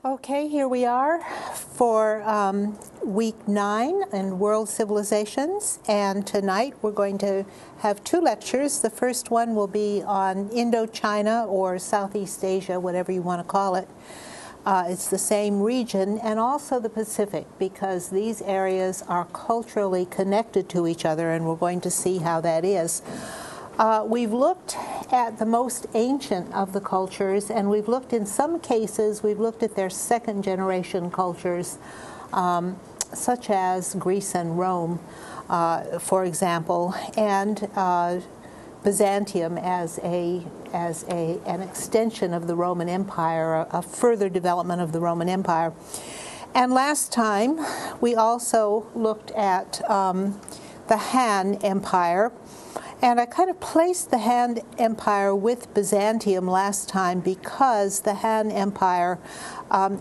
Okay, here we are for week 9 in World Civilizations, and tonight we're going to have 2 lectures. The first one will be on Indochina, or Southeast Asia, whatever you want to call it. It's the same region, and also the Pacific, because these areas are culturally connected to each other, and we're going to see how that is. We've looked at the most ancient of the cultures, and we've looked, in some cases, we've looked at their second-generation cultures, such as Greece and Rome, for example, and Byzantium as an extension of the Roman Empire, a further development of the Roman Empire. And last time, we also looked at the Han Empire. And I kind of placed the Han Empire with Byzantium last time because the Han Empire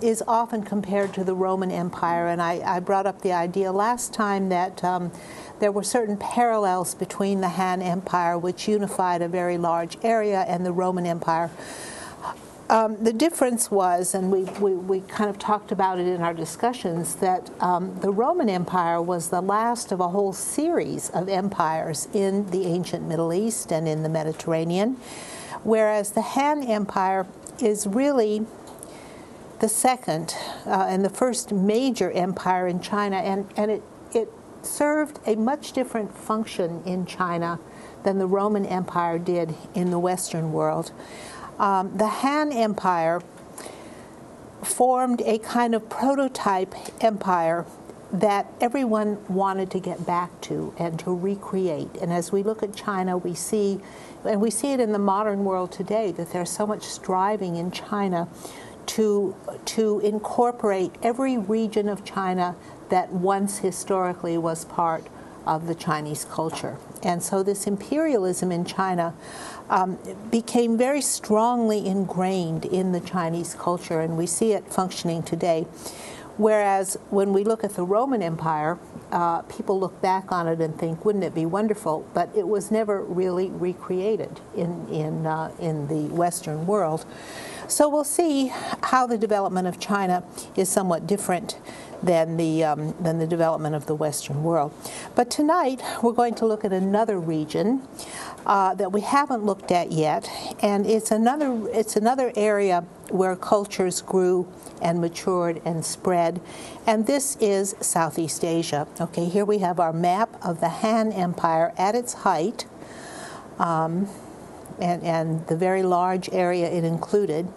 is often compared to the Roman Empire. And I brought up the idea last time that there were certain parallels between the Han Empire, which unified a very large area, and the Roman Empire. The difference was, and we kind of talked about it in our discussions, that the Roman Empire was the last of a whole series of empires in the ancient Middle East and in the Mediterranean, whereas the Han Empire is really the second and the first major empire in China, and it served a much different function in China than the Roman Empire did in the Western world. The Han Empire formed a kind of prototype empire that everyone wanted to get back to and to recreate. And as we look at China, we see, and we see it in the modern world today, that there's so much striving in China to incorporate every region of China that once historically was part of the Chinese culture. And so this imperialism in China became very strongly ingrained in the Chinese culture, and we see it functioning today. Whereas when we look at the Roman Empire, people look back on it and think, wouldn't it be wonderful? But it was never really recreated in the Western world. So we'll see how the development of China is somewhat different than the development of the Western world. But tonight we're going to look at another region that we haven't looked at yet, and it's another area where cultures grew and matured and spread, and this is Southeast Asia. Okay, here we have our map of the Han Empire at its height, and the very large area it included.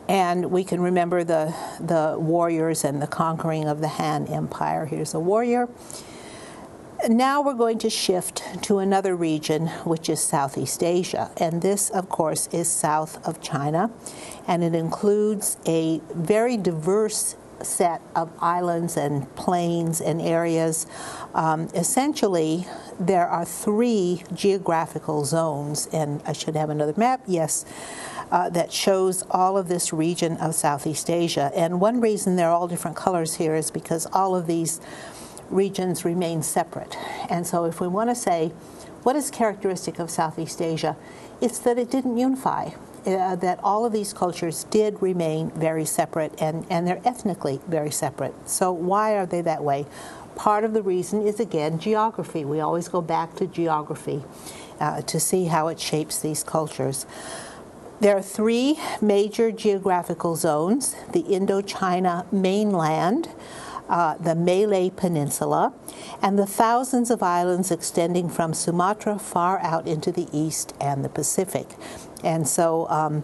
And we can remember the warriors and the conquering of the Han Empire. Here's a warrior. Now we're going to shift to another region, which is Southeast Asia. And this, of course, is south of China. And it includes a very diverse set of islands and plains and areas. Essentially, there are 3 geographical zones. And I should have another map, yes, that shows all of this region of Southeast Asia. And one reason they're all different colors here is because all of these regions remain separate. And so if we want to say, what is characteristic of Southeast Asia? It's that it didn't unify, that all of these cultures did remain very separate, and they're ethnically very separate. So why are they that way? Part of the reason is, again, geography. We always go back to geography to see how it shapes these cultures. There are 3 major geographical zones: the Indochina mainland, the Malay Peninsula, and the thousands of islands extending from Sumatra far out into the east and the Pacific. And so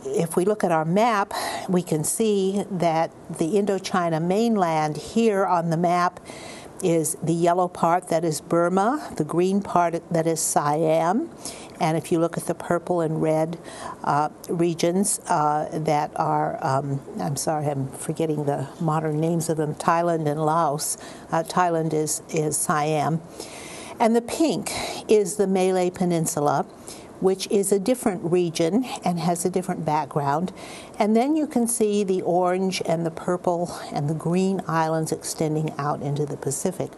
if we look at our map, we can see that the Indochina mainland here on the map is the yellow part, that is Burma, the green part, that is Siam, and if you look at the purple and red regions that are, I'm sorry, I'm forgetting the modern names of them, Thailand and Laos. Thailand is Siam. And the pink is the Malay Peninsula, which is a different region and has a different background. And then you can see the orange and the purple and the green islands extending out into the Pacific.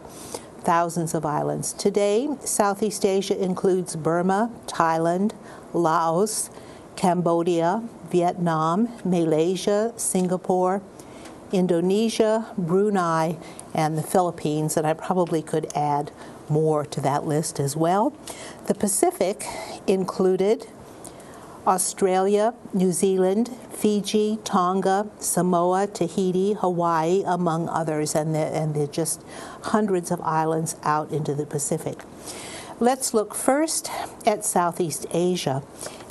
Thousands of islands. Today, Southeast Asia includes Burma, Thailand, Laos, Cambodia, Vietnam, Malaysia, Singapore, Indonesia, Brunei, and the Philippines, and I probably could add more to that list as well. The Pacific included Australia, New Zealand, Fiji, Tonga, Samoa, Tahiti, Hawaii, among others, and there are just hundreds of islands out into the Pacific. Let's look first at Southeast Asia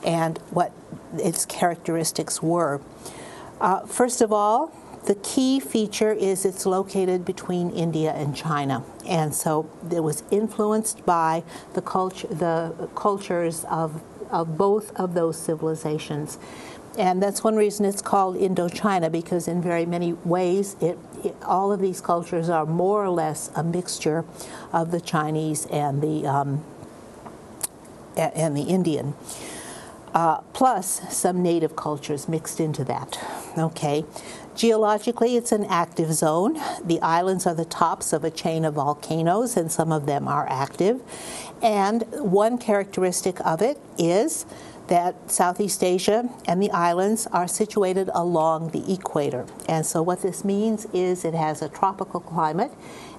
and what its characteristics were. First of all, the key feature is it's located between India and China, and so it was influenced by the cultures of both of those civilizations. And that's one reason it's called Indochina, because in very many ways all of these cultures are more or less a mixture of the Chinese and the Indian, plus some native cultures mixed into that. Okay. Geologically, it's an active zone. The islands are the tops of a chain of volcanoes, and some of them are active. And one characteristic of it is that Southeast Asia and the islands are situated along the equator. And so what this means is it has a tropical climate,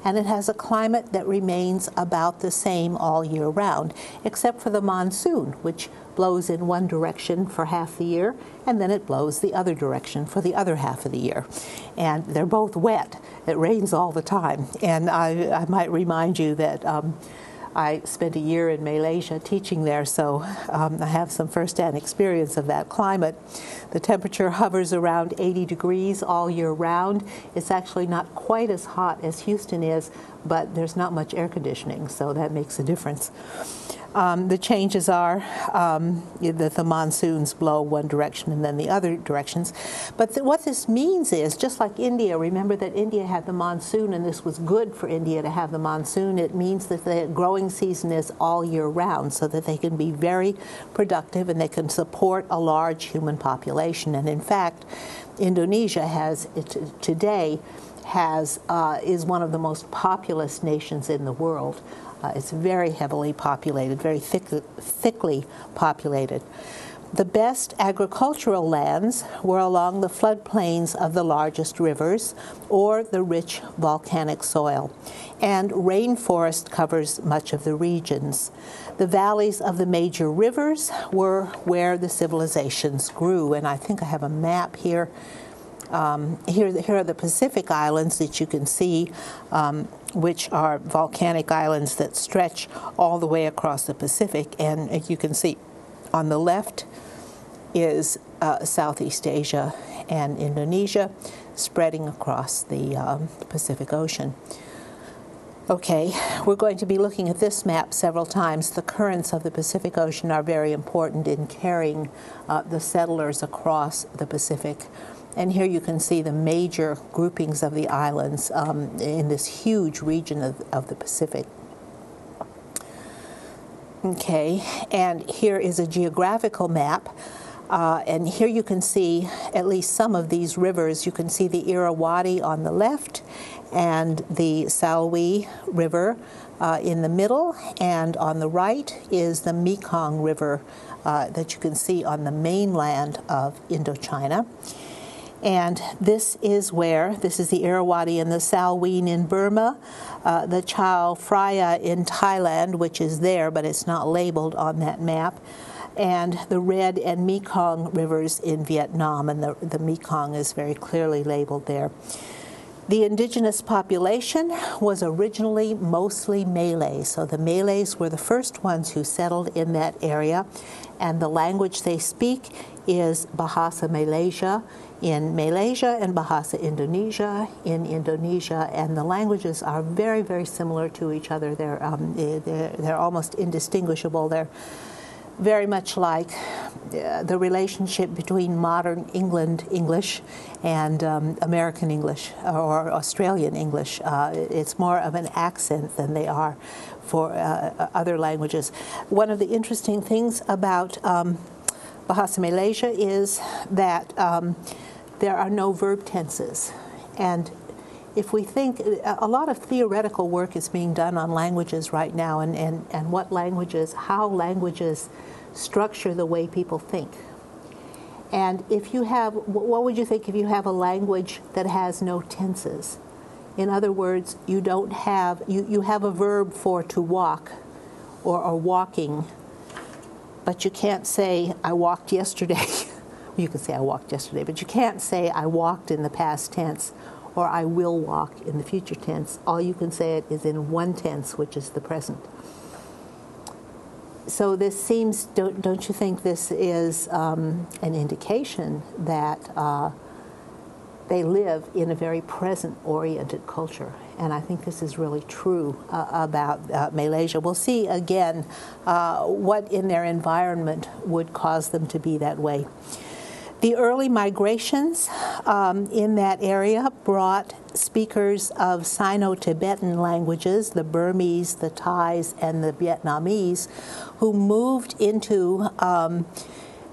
and it has a climate that remains about the same all year round, except for the monsoon, which blows in one direction for half the year, and then it blows the other direction for the other half of the year. And they're both wet. It rains all the time. And I might remind you that I spent a year in Malaysia teaching there, so I have some first-hand experience of that climate. The temperature hovers around 80 degrees all year round. It's actually not quite as hot as Houston is, but there's not much air conditioning, so that makes a difference. The changes are that the monsoons blow one direction and then the other directions. But what this means is, just like India, remember that India had the monsoon, and this was good for India to have the monsoon. It means that the growing season is all year round, so that they can be very productive and they can support a large human population. And in fact, Indonesia today is one of the most populous nations in the world. It's very heavily populated, very thickly populated. The best agricultural lands were along the floodplains of the largest rivers or the rich volcanic soil, and rainforest covers much of the regions. The valleys of the major rivers were where the civilizations grew, and I think I have a map here. Here are the Pacific Islands that you can see, which are volcanic islands that stretch all the way across the Pacific. And you can see on the left is Southeast Asia and Indonesia spreading across the Pacific Ocean. Okay, we're going to be looking at this map several times. The currents of the Pacific Ocean are very important in carrying the settlers across the Pacific. And here you can see the major groupings of the islands in this huge region of the Pacific. Okay, and here is a geographical map. And here you can see at least some of these rivers. You can see the Irrawaddy on the left and the Salween River in the middle. And on the right is the Mekong River that you can see on the mainland of Indochina. And this is the Irrawaddy and the Salween in Burma, the Chao Phraya in Thailand, which is there, but it's not labeled on that map, and the Red and Mekong rivers in Vietnam, and the Mekong is very clearly labeled there. The indigenous population was originally mostly Malay, so the Malays were the first ones who settled in that area, and the language they speak is Bahasa Malaysia in Malaysia and Bahasa Indonesia in Indonesia, and the languages are very, very similar to each other. They're almost indistinguishable. They're very much like the relationship between modern English and American English or Australian English. It's more of an accent than they are for other languages. One of the interesting things about Bahasa Malaysia is that there are no verb tenses. And if we think, a lot of theoretical work is being done on languages right now, and how languages structure the way people think. And if you have, what would you think if you have a language that has no tenses? In other words, you don't have, you have a verb for to walk or walking, but you can't say, I walked yesterday. You can say I walked yesterday, but you can't say I walked in the past tense or I will walk in the future tense. All you can say it is in one tense, which is the present. So this seems, don't you think this is an indication that they live in a very present-oriented culture? And I think this is really true about Malaysia. We'll see again what in their environment would cause them to be that way. The early migrations in that area brought speakers of Sino-Tibetan languages, the Burmese, the Thais, and the Vietnamese, who moved into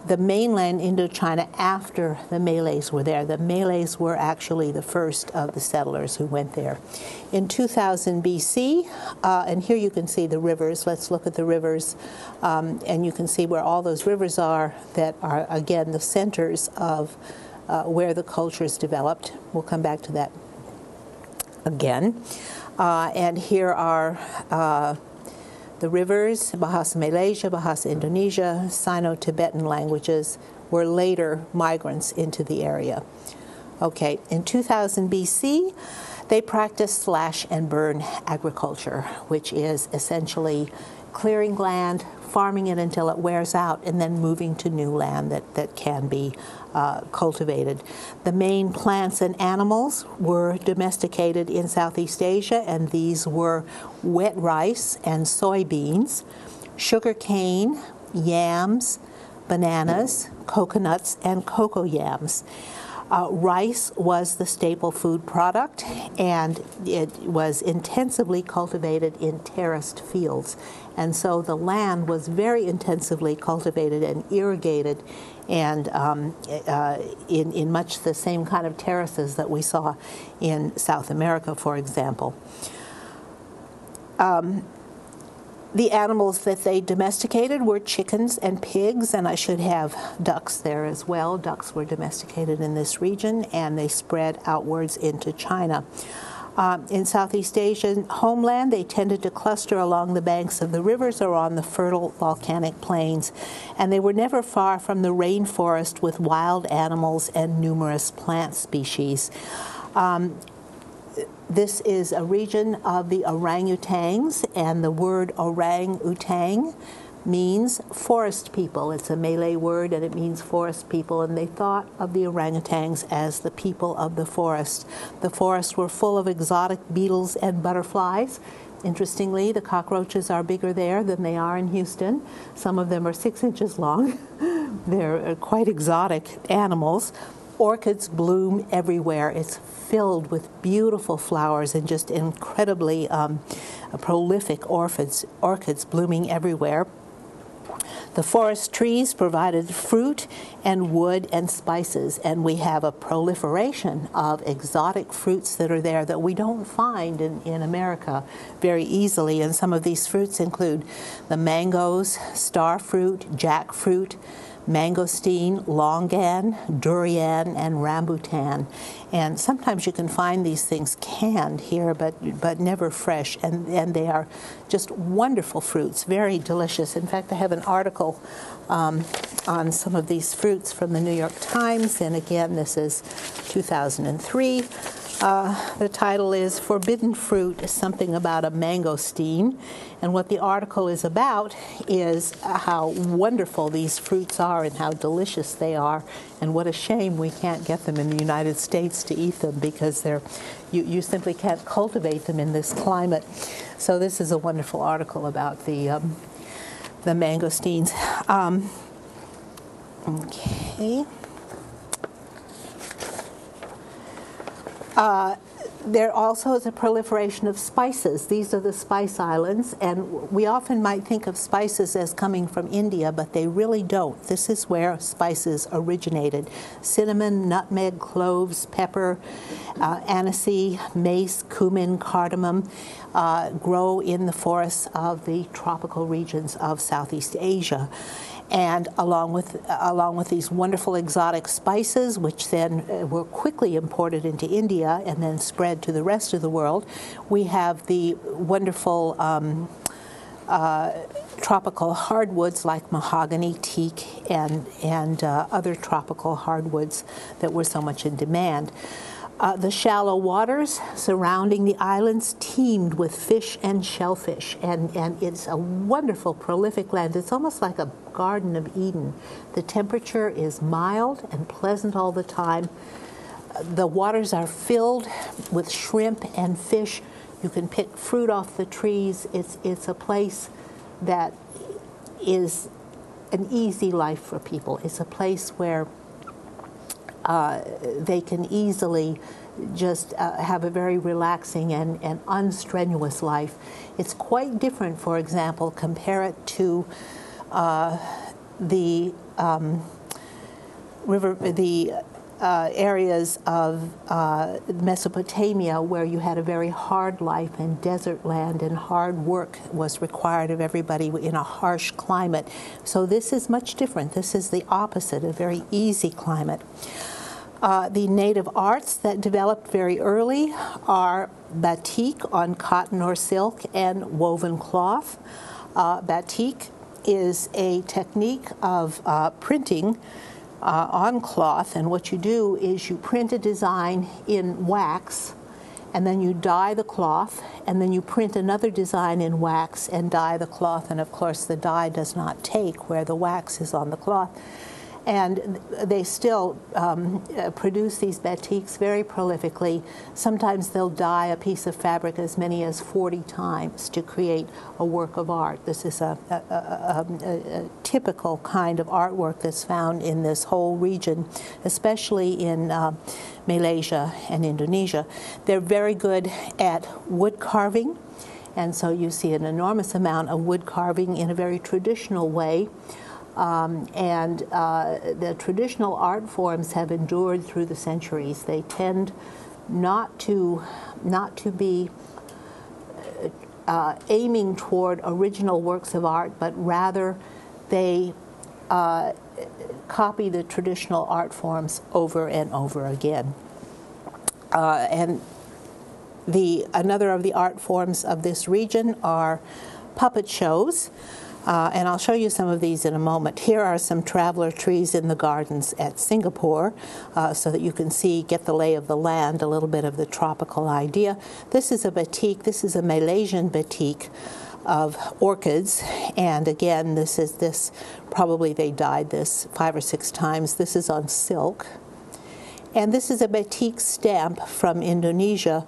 the mainland Indochina after the Malays were there. The Malays were actually the first of the settlers who went there. In 2000 BC, and here you can see the rivers. Let's look at the rivers, and you can see where all those rivers are that are, again, the centers of where the cultures developed. We'll come back to that again. And here are the rivers. Bahasa Malaysia, Bahasa Indonesia, Sino-Tibetan languages were later migrants into the area. Okay, in 2000 BC, they practiced slash and burn agriculture, which is essentially clearing land, farming it until it wears out, and then moving to new land that can be cultivated. The main plants and animals were domesticated in Southeast Asia, and these were wet rice and soybeans, sugar cane, yams, bananas, coconuts, and cocoa yams. Rice was the staple food product, and it was intensively cultivated in terraced fields. And so the land was very intensively cultivated and irrigated, and in much the same kind of terraces that we saw in South America, for example. The animals that they domesticated were chickens and pigs, and I should have ducks there as well. Ducks were domesticated in this region, and they spread outwards into China. In Southeast Asian homeland, they tended to cluster along the banks of the rivers or on the fertile volcanic plains, and they were never far from the rainforest with wild animals and numerous plant species. This is a region of the orangutans, and the word orang-utang means forest people. It's a Malay word, and it means forest people, and they thought of the orangutans as the people of the forest. The forests were full of exotic beetles and butterflies. Interestingly, the cockroaches are bigger there than they are in Houston. Some of them are 6 inches long. They're quite exotic animals. Orchids bloom everywhere. It's filled with beautiful flowers and just incredibly prolific orchids blooming everywhere. The forest trees provided fruit and wood and spices, and we have a proliferation of exotic fruits that are there that we don't find in America very easily. And some of these fruits include the mangoes, star fruit, jackfruit, mangosteen, longan, durian, and rambutan. And sometimes you can find these things canned here, but never fresh. And they are just wonderful fruits, very delicious. In fact, I have an article on some of these fruits from the New York Times. And again, this is 2003. The title is Forbidden Fruit, something about a mangosteen. And what the article is about is how wonderful these fruits are and how delicious they are, and what a shame we can't get them in the United States to eat them, because you simply can't cultivate them in this climate. So this is a wonderful article about the mangosteens. Okay. There also is a proliferation of spices. These are the spice islands, and we often might think of spices as coming from India, but they really don't. This is where spices originated. Cinnamon, nutmeg, cloves, pepper, aniseed, mace, cumin, cardamom grow in the forests of the tropical regions of Southeast Asia. And along with these wonderful exotic spices, which then were quickly imported into India and then spread to the rest of the world, we have the wonderful tropical hardwoods like mahogany, teak, and other tropical hardwoods that were so much in demand. The shallow waters surrounding the islands teemed with fish and shellfish, and it's a wonderful, prolific land. It's almost like a Garden of Eden. The temperature is mild and pleasant all the time. The waters are filled with shrimp and fish. You can pick fruit off the trees. It's a place that is an easy life for people. It's a place where they can easily just have a very relaxing and unstrenuous life. It's quite different, for example, compare it to the areas of Mesopotamia, where you had a very hard life and desert land, and hard work was required of everybody in a harsh climate. So this is much different. This is the opposite, a very easy climate. The native arts that developed very early are batik on cotton or silk and woven cloth. Batik is a technique of printing on cloth, and what you do is you print a design in wax, and then you dye the cloth, and then you print another design in wax and dye the cloth, and of course the dye does not take where the wax is on the cloth. And they still produce these batiks very prolifically. Sometimes they'll dye a piece of fabric as many as 40 times to create a work of art. This is a typical kind of artwork that's found in this whole region, especially in Malaysia and Indonesia. They're very good at wood carving, and so you see an enormous amount of wood carving in a very traditional way. The traditional art forms have endured through the centuries. They tend not to be aiming toward original works of art, but rather they copy the traditional art forms over and over again. And another of the art forms of this region are puppet shows. And I'll show you some of these in a moment. Here are some traveler trees in the gardens at Singapore, so that you can get the lay of the land, a little bit of the tropical idea. This is a batik. This is a Malaysian batik of orchids. And again, probably they dyed this 5 or 6 times. This is on silk. And this is a batik stamp from Indonesia.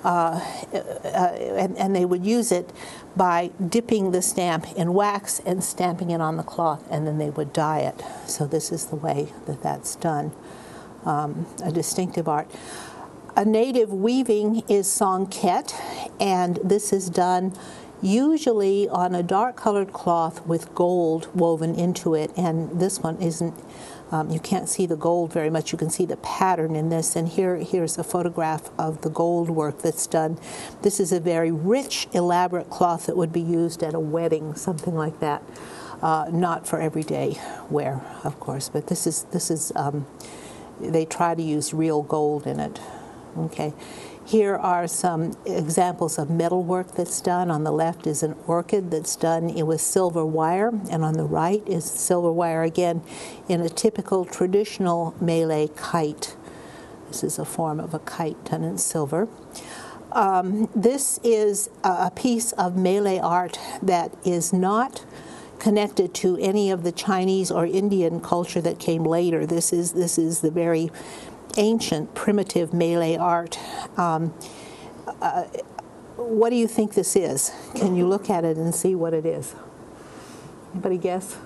And they would use it by dipping the stamp in wax and stamping it on the cloth, and then they would dye it. So this is the way that that's done, a distinctive art. A native weaving is Songket, and this is done usually on a dark-colored cloth with gold woven into it, and this one isn't. You can't see the gold very much. You can see the pattern in this, and here's a photograph of the gold work that's done. This is a very rich, elaborate cloth that would be used at a wedding, something like that. Not for everyday wear, of course, but this is they try to use real gold in it. Okay. Here are some examples of metalwork that's done. On the left is an orchid that's done with silver wire, and on the right is silver wire again in a typical traditional Malay kite. This is a form of a kite done in silver. This is a piece of Malay art that is not connected to any of the Chinese or Indian culture that came later. This is the very ancient, primitive Malay art. What do you think this is? Can you look at it and see what it is? Anybody guess?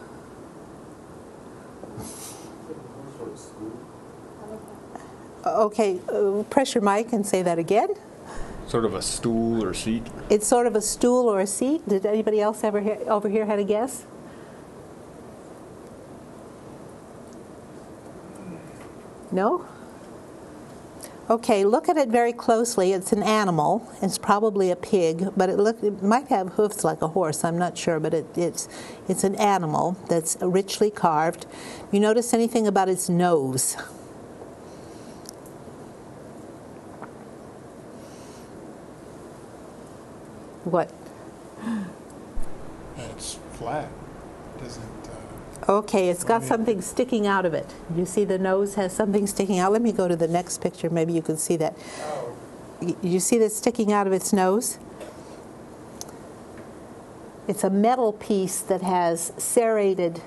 Okay, press your mic and say that again. Sort of a stool or seat? It's sort of a stool or a seat. Did anybody else over here had a guess? No? Okay, look at it very closely. It's an animal. It's probably a pig, but it might have hoofs like a horse. I'm not sure, but it's an animal that's richly carved. You notice anything about its nose? What? It's flat. Doesn't. Okay, it's got something sticking out of it. You see the nose has something sticking out. Let me go to the next picture. Maybe you can see that. Oh. You see that sticking out of its nose? It's a metal piece that has serrated.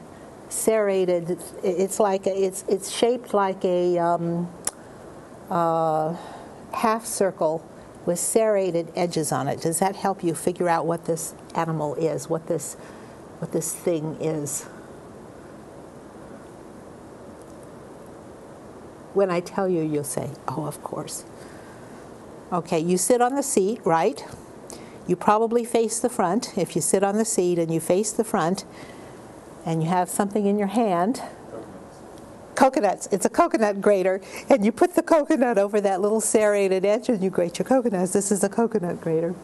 It's like it's shaped like a half circle with serrated edges on it. Does that help you figure out what this animal is? What this thing is? When I tell you, you'll say, "Oh, of course." Okay, you sit on the seat, right? You probably face the front. If you sit on the seat and you face the front and you have something in your hand, coconuts. It's a coconut grater, and you put the coconut over that little serrated edge and you grate your coconuts. This is a coconut grater,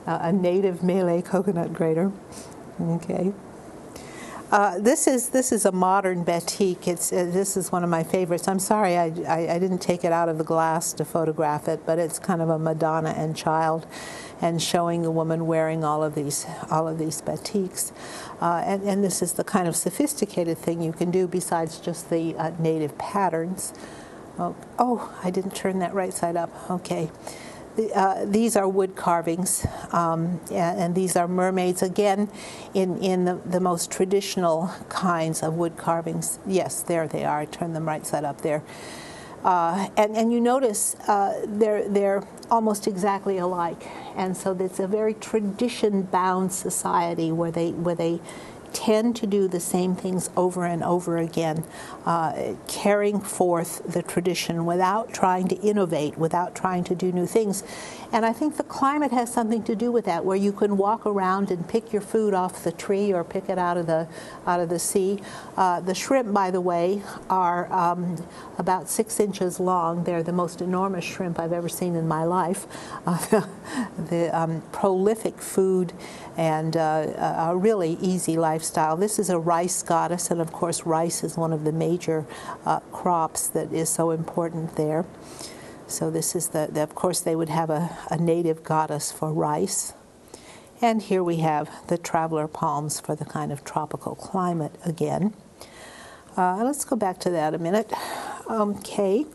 a native Malay coconut grater. Okay. This is a modern batik. This is one of my favorites. I'm sorry I didn't take it out of the glass to photograph it, but it's kind of a Madonna and child, and showing a woman wearing all of these batiks. And this is the kind of sophisticated thing you can do besides just the native patterns. Oh, I didn't turn that right side up. Okay. These are wood carvings, and these are mermaids, again, in the most traditional kinds of wood carvings. Yes, there they are. I turned them right side up there. And you notice they're almost exactly alike. And so it's a very tradition-bound society where they tend to do the same things over and over again, carrying forth the tradition without trying to innovate, without trying to do new things. And I think the climate has something to do with that, where you can walk around and pick your food off the tree or pick it out of the sea. The shrimp, by the way, are about 6 inches long. They're the most enormous shrimp I've ever seen in my life. The prolific food and a really easy lifestyle. This is a rice goddess, and of course rice is one of the major crops that is so important there. So this is of course they would have a native goddess for rice. And here we have the traveler palms for the kind of tropical climate again. Let's go back to that a minute. Okay.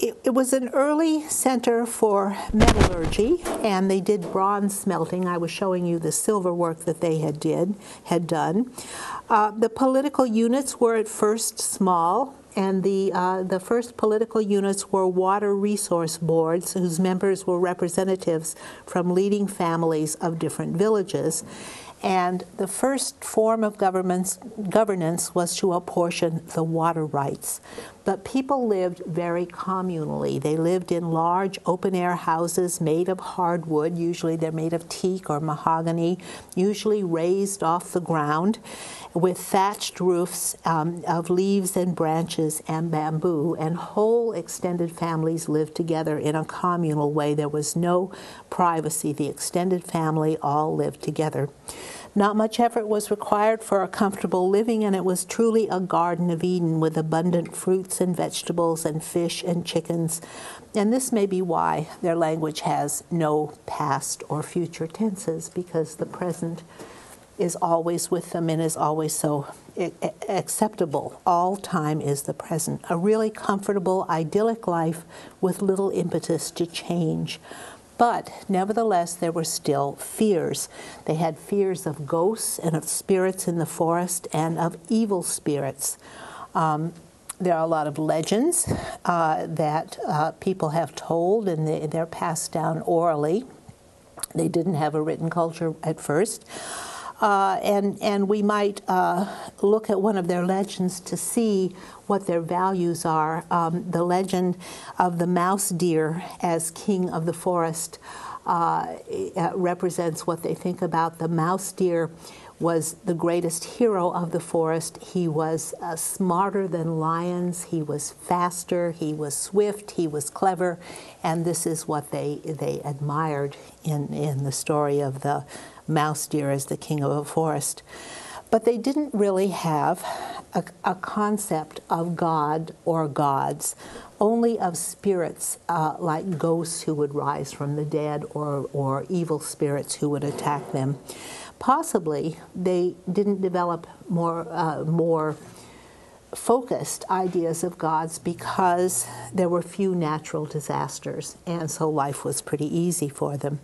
It was an early center for metallurgy, and they did bronze smelting. I was showing you the silver work that they had done. The political units were at first small, and the first political units were water resource boards, whose members were representatives from leading families of different villages. And the first form of governance was to apportion the water rights. But people lived very communally. They lived in large open-air houses made of hardwood. Usually they're made of teak or mahogany, usually raised off the ground, with thatched roofs of leaves and branches and bamboo. And whole extended families lived together in a communal way. There was no privacy. The extended family all lived together. Not much effort was required for a comfortable living, and it was truly a Garden of Eden with abundant fruits and vegetables and fish and chickens. And this may be why their language has no past or future tenses, because the present is always with them and is always so acceptable. All time is the present. A really comfortable, idyllic life with little impetus to change. But nevertheless, there were still fears. They had fears of ghosts and of spirits in the forest and of evil spirits. There are a lot of legends that people have told, and they're passed down orally. They didn't have a written culture at first. and we might look at one of their legends to see what their values are. The legend of the mouse deer as king of the forest represents what they think about. The mouse deer was the greatest hero of the forest. He was smarter than lions. He was faster. He was swift. He was clever. And this is what they admired in the story of the mouse deer as the king of a forest. But they didn't really have a concept of God or gods, only of spirits like ghosts who would rise from the dead or evil spirits who would attack them. Possibly they didn't develop more focused ideas of gods because there were few natural disasters, and so life was pretty easy for them.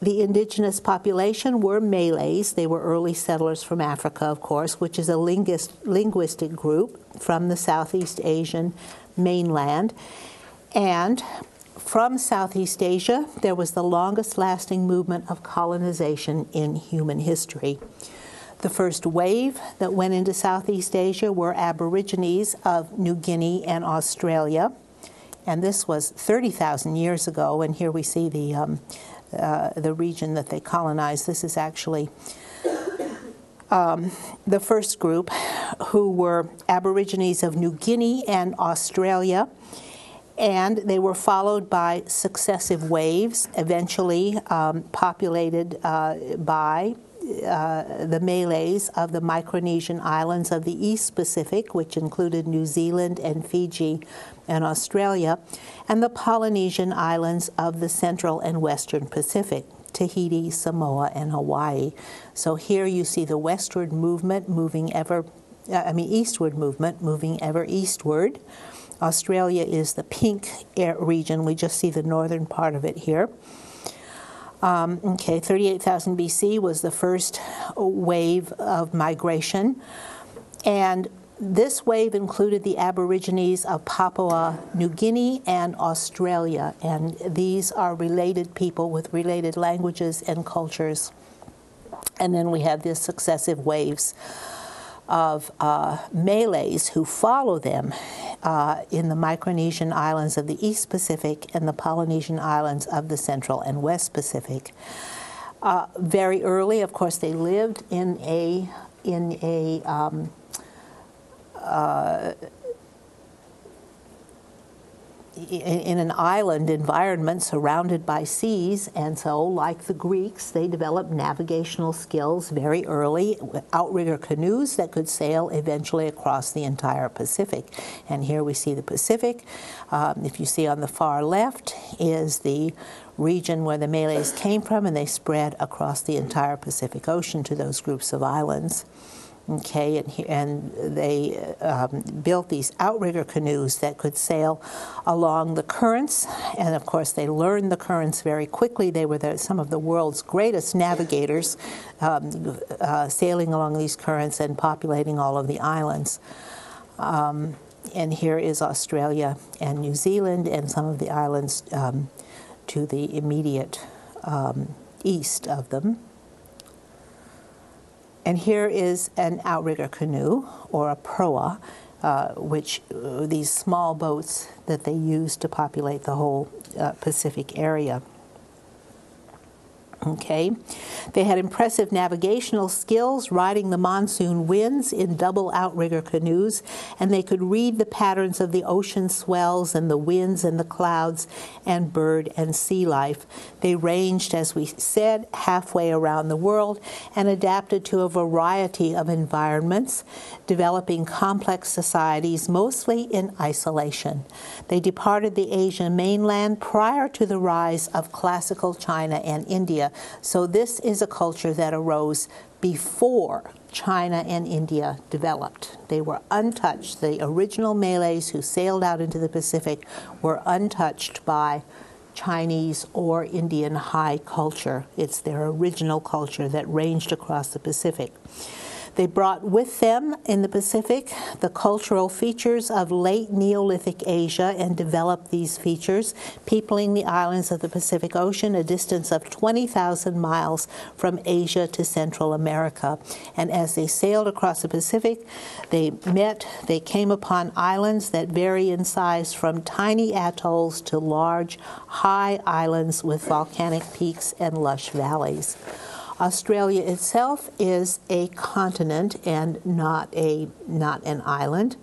The indigenous population were Malays. They were early settlers from Africa, of course, which is a linguistic group from the Southeast Asian mainland. And from Southeast Asia, there was the longest-lasting movement of colonization in human history. The first wave that went into Southeast Asia were Aborigines of New Guinea and Australia. And this was 30,000 years ago, and here we see the region that they colonized. This is actually the first group, who were Aborigines of New Guinea and Australia, and they were followed by successive waves, eventually populated by the Malays of the Micronesian islands of the East Pacific, which included New Zealand and Fiji and Australia, and the Polynesian islands of the Central and Western Pacific, Tahiti, Samoa, and Hawaii. So here you see the westward movement eastward movement moving ever eastward. Australia is the pink region. We just see the northern part of it here. 38,000 BC was the first wave of migration, and this wave included the Aborigines of Papua New Guinea and Australia, and these are related people with related languages and cultures. And then we have these successive waves of Malays who follow them in the Micronesian islands of the East Pacific and the Polynesian islands of the Central and West Pacific. Very early, of course, they lived in an island environment surrounded by seas, and so, like the Greeks, they developed navigational skills very early, outrigger canoes that could sail eventually across the entire Pacific. And here we see the Pacific. If you see on the far left is the region where the Malays came from, and they spread across the entire Pacific Ocean to those groups of islands. Okay, and they built these outrigger canoes that could sail along the currents, and of course they learned the currents very quickly. They were some of the world's greatest navigators, sailing along these currents and populating all of the islands. And here is Australia and New Zealand and some of the islands to the immediate east of them. And here is an outrigger canoe, or a proa, which these small boats that they used to populate the whole Pacific area. Okay, they had impressive navigational skills, riding the monsoon winds in double outrigger canoes, and they could read the patterns of the ocean swells and the winds and the clouds and bird and sea life. They ranged, as we said, halfway around the world and adapted to a variety of environments, developing complex societies, mostly in isolation. They departed the Asian mainland prior to the rise of classical China and India. So this is a culture that arose before China and India developed. They were untouched. The original Malays who sailed out into the Pacific were untouched by Chinese or Indian high culture. It's their original culture that ranged across the Pacific. They brought with them in the Pacific the cultural features of late Neolithic Asia and developed these features, peopling the islands of the Pacific Ocean, a distance of 20,000 miles from Asia to Central America. And as they sailed across the Pacific, they came upon islands that vary in size from tiny atolls to large, high islands with volcanic peaks and lush valleys. Australia itself is a continent and not an island,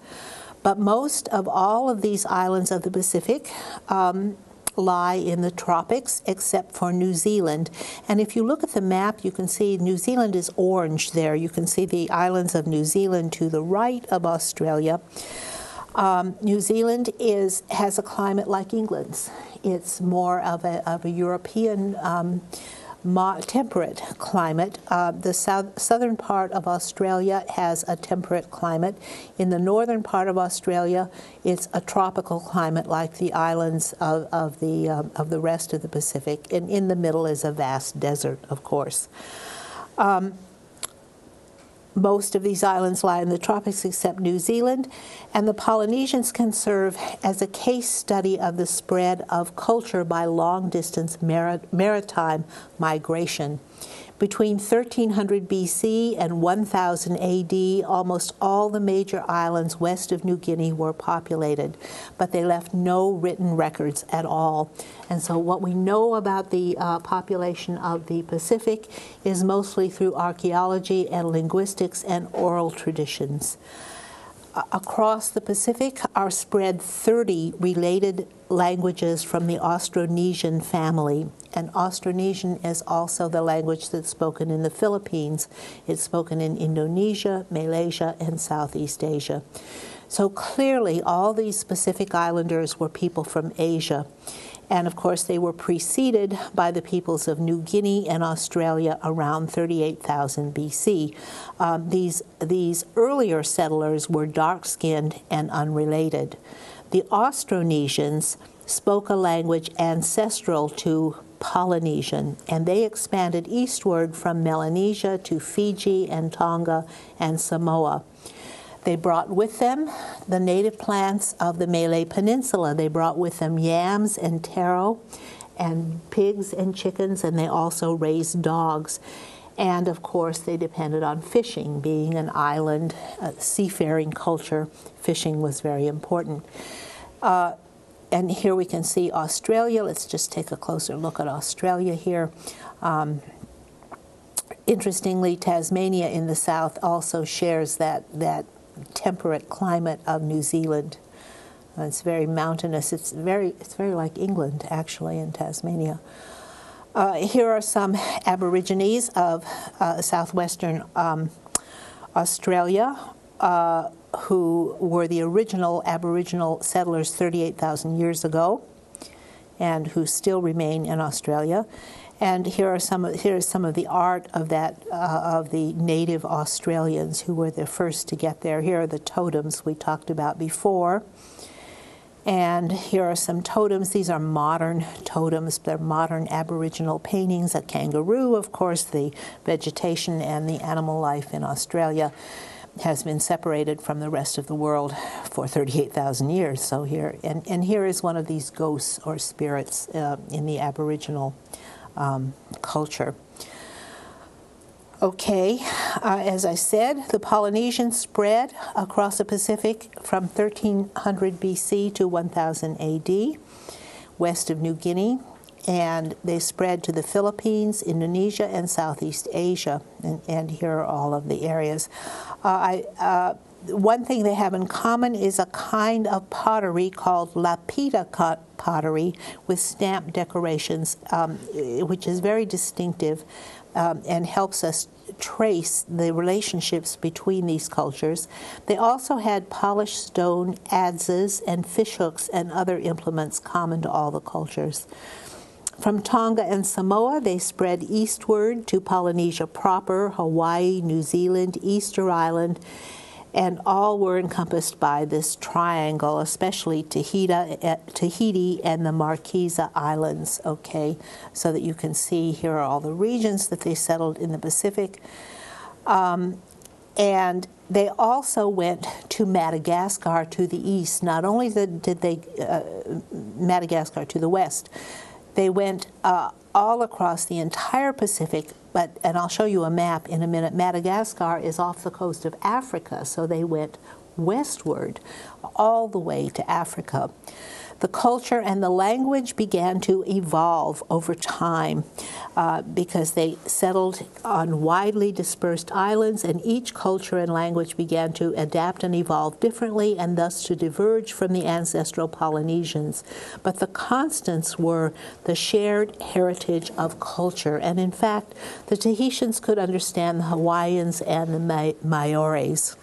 but most of all of these islands of the Pacific lie in the tropics, except for New Zealand. And if you look at the map, you can see New Zealand is orange there. You can see the islands of New Zealand to the right of Australia. New Zealand has a climate like England's. It's more of a European temperate climate. The southern part of Australia has a temperate climate. In the northern part of Australia, it's a tropical climate like the islands of the rest of the Pacific. And in the middle is a vast desert, of course. Most of these islands lie in the tropics except New Zealand, and the Polynesians can serve as a case study of the spread of culture by long-distance maritime migration. Between 1300 BC and 1000 AD, almost all the major islands west of New Guinea were populated, but they left no written records at all. And so what we know about the population of the Pacific is mostly through archaeology and linguistics and oral traditions. Across the Pacific are spread 30 related languages from the Austronesian family. And Austronesian is also the language that's spoken in the Philippines. It's spoken in Indonesia, Malaysia, and Southeast Asia. So clearly, all these Pacific Islanders were people from Asia. And of course, they were preceded by the peoples of New Guinea and Australia around 38,000 BC. These earlier settlers were dark-skinned and unrelated. The Austronesians spoke a language ancestral to Polynesian, and they expanded eastward from Melanesia to Fiji and Tonga and Samoa. They brought with them the native plants of the Malay Peninsula. They brought with them yams and taro and pigs and chickens, and they also raised dogs. And of course, they depended on fishing. Being an island, seafaring culture, fishing was very important. And here we can see Australia. Let's just take a closer look at Australia here. Interestingly, Tasmania in the south also shares that temperate climate of New Zealand. It's very mountainous. It's very like England, actually, in Tasmania. Here are some Aborigines of southwestern Australia who were the original Aboriginal settlers 38,000 years ago and who still remain in Australia. And here is some of the art of the native Australians who were the first to get there. Here are the totems we talked about before. And here are some totems. These are modern totems. They're modern Aboriginal paintings. A kangaroo, of course. The vegetation and the animal life in Australia has been separated from the rest of the world for 38,000 years. So here, and here is one of these ghosts or spirits in the Aboriginal culture. Okay, as I said, the Polynesians spread across the Pacific from 1300 BC to 1000 AD, west of New Guinea, and they spread to the Philippines, Indonesia, and Southeast Asia, and here are all of the areas. One thing they have in common is a kind of pottery called lapita pottery with stamp decorations, which is very distinctive and helps us trace the relationships between these cultures. They also had polished stone adzes and fishhooks and other implements common to all the cultures. From Tonga and Samoa, they spread eastward to Polynesia proper, Hawaii, New Zealand, Easter Island, and all were encompassed by this triangle, especially Tahiti and the Marquesa Islands, okay? So that you can see here are all the regions that they settled in the Pacific. And they also went to Madagascar to the east. Not only did they Madagascar to the west, they went all across the entire Pacific, and I'll show you a map in a minute. Madagascar is off the coast of Africa, so they went westward all the way to Africa. The culture and the language began to evolve over time because they settled on widely dispersed islands, and each culture and language began to adapt and evolve differently and thus to diverge from the ancestral Polynesians. But the constants were the shared heritage of culture, and in fact, the Tahitians could understand the Hawaiians and the Maoris.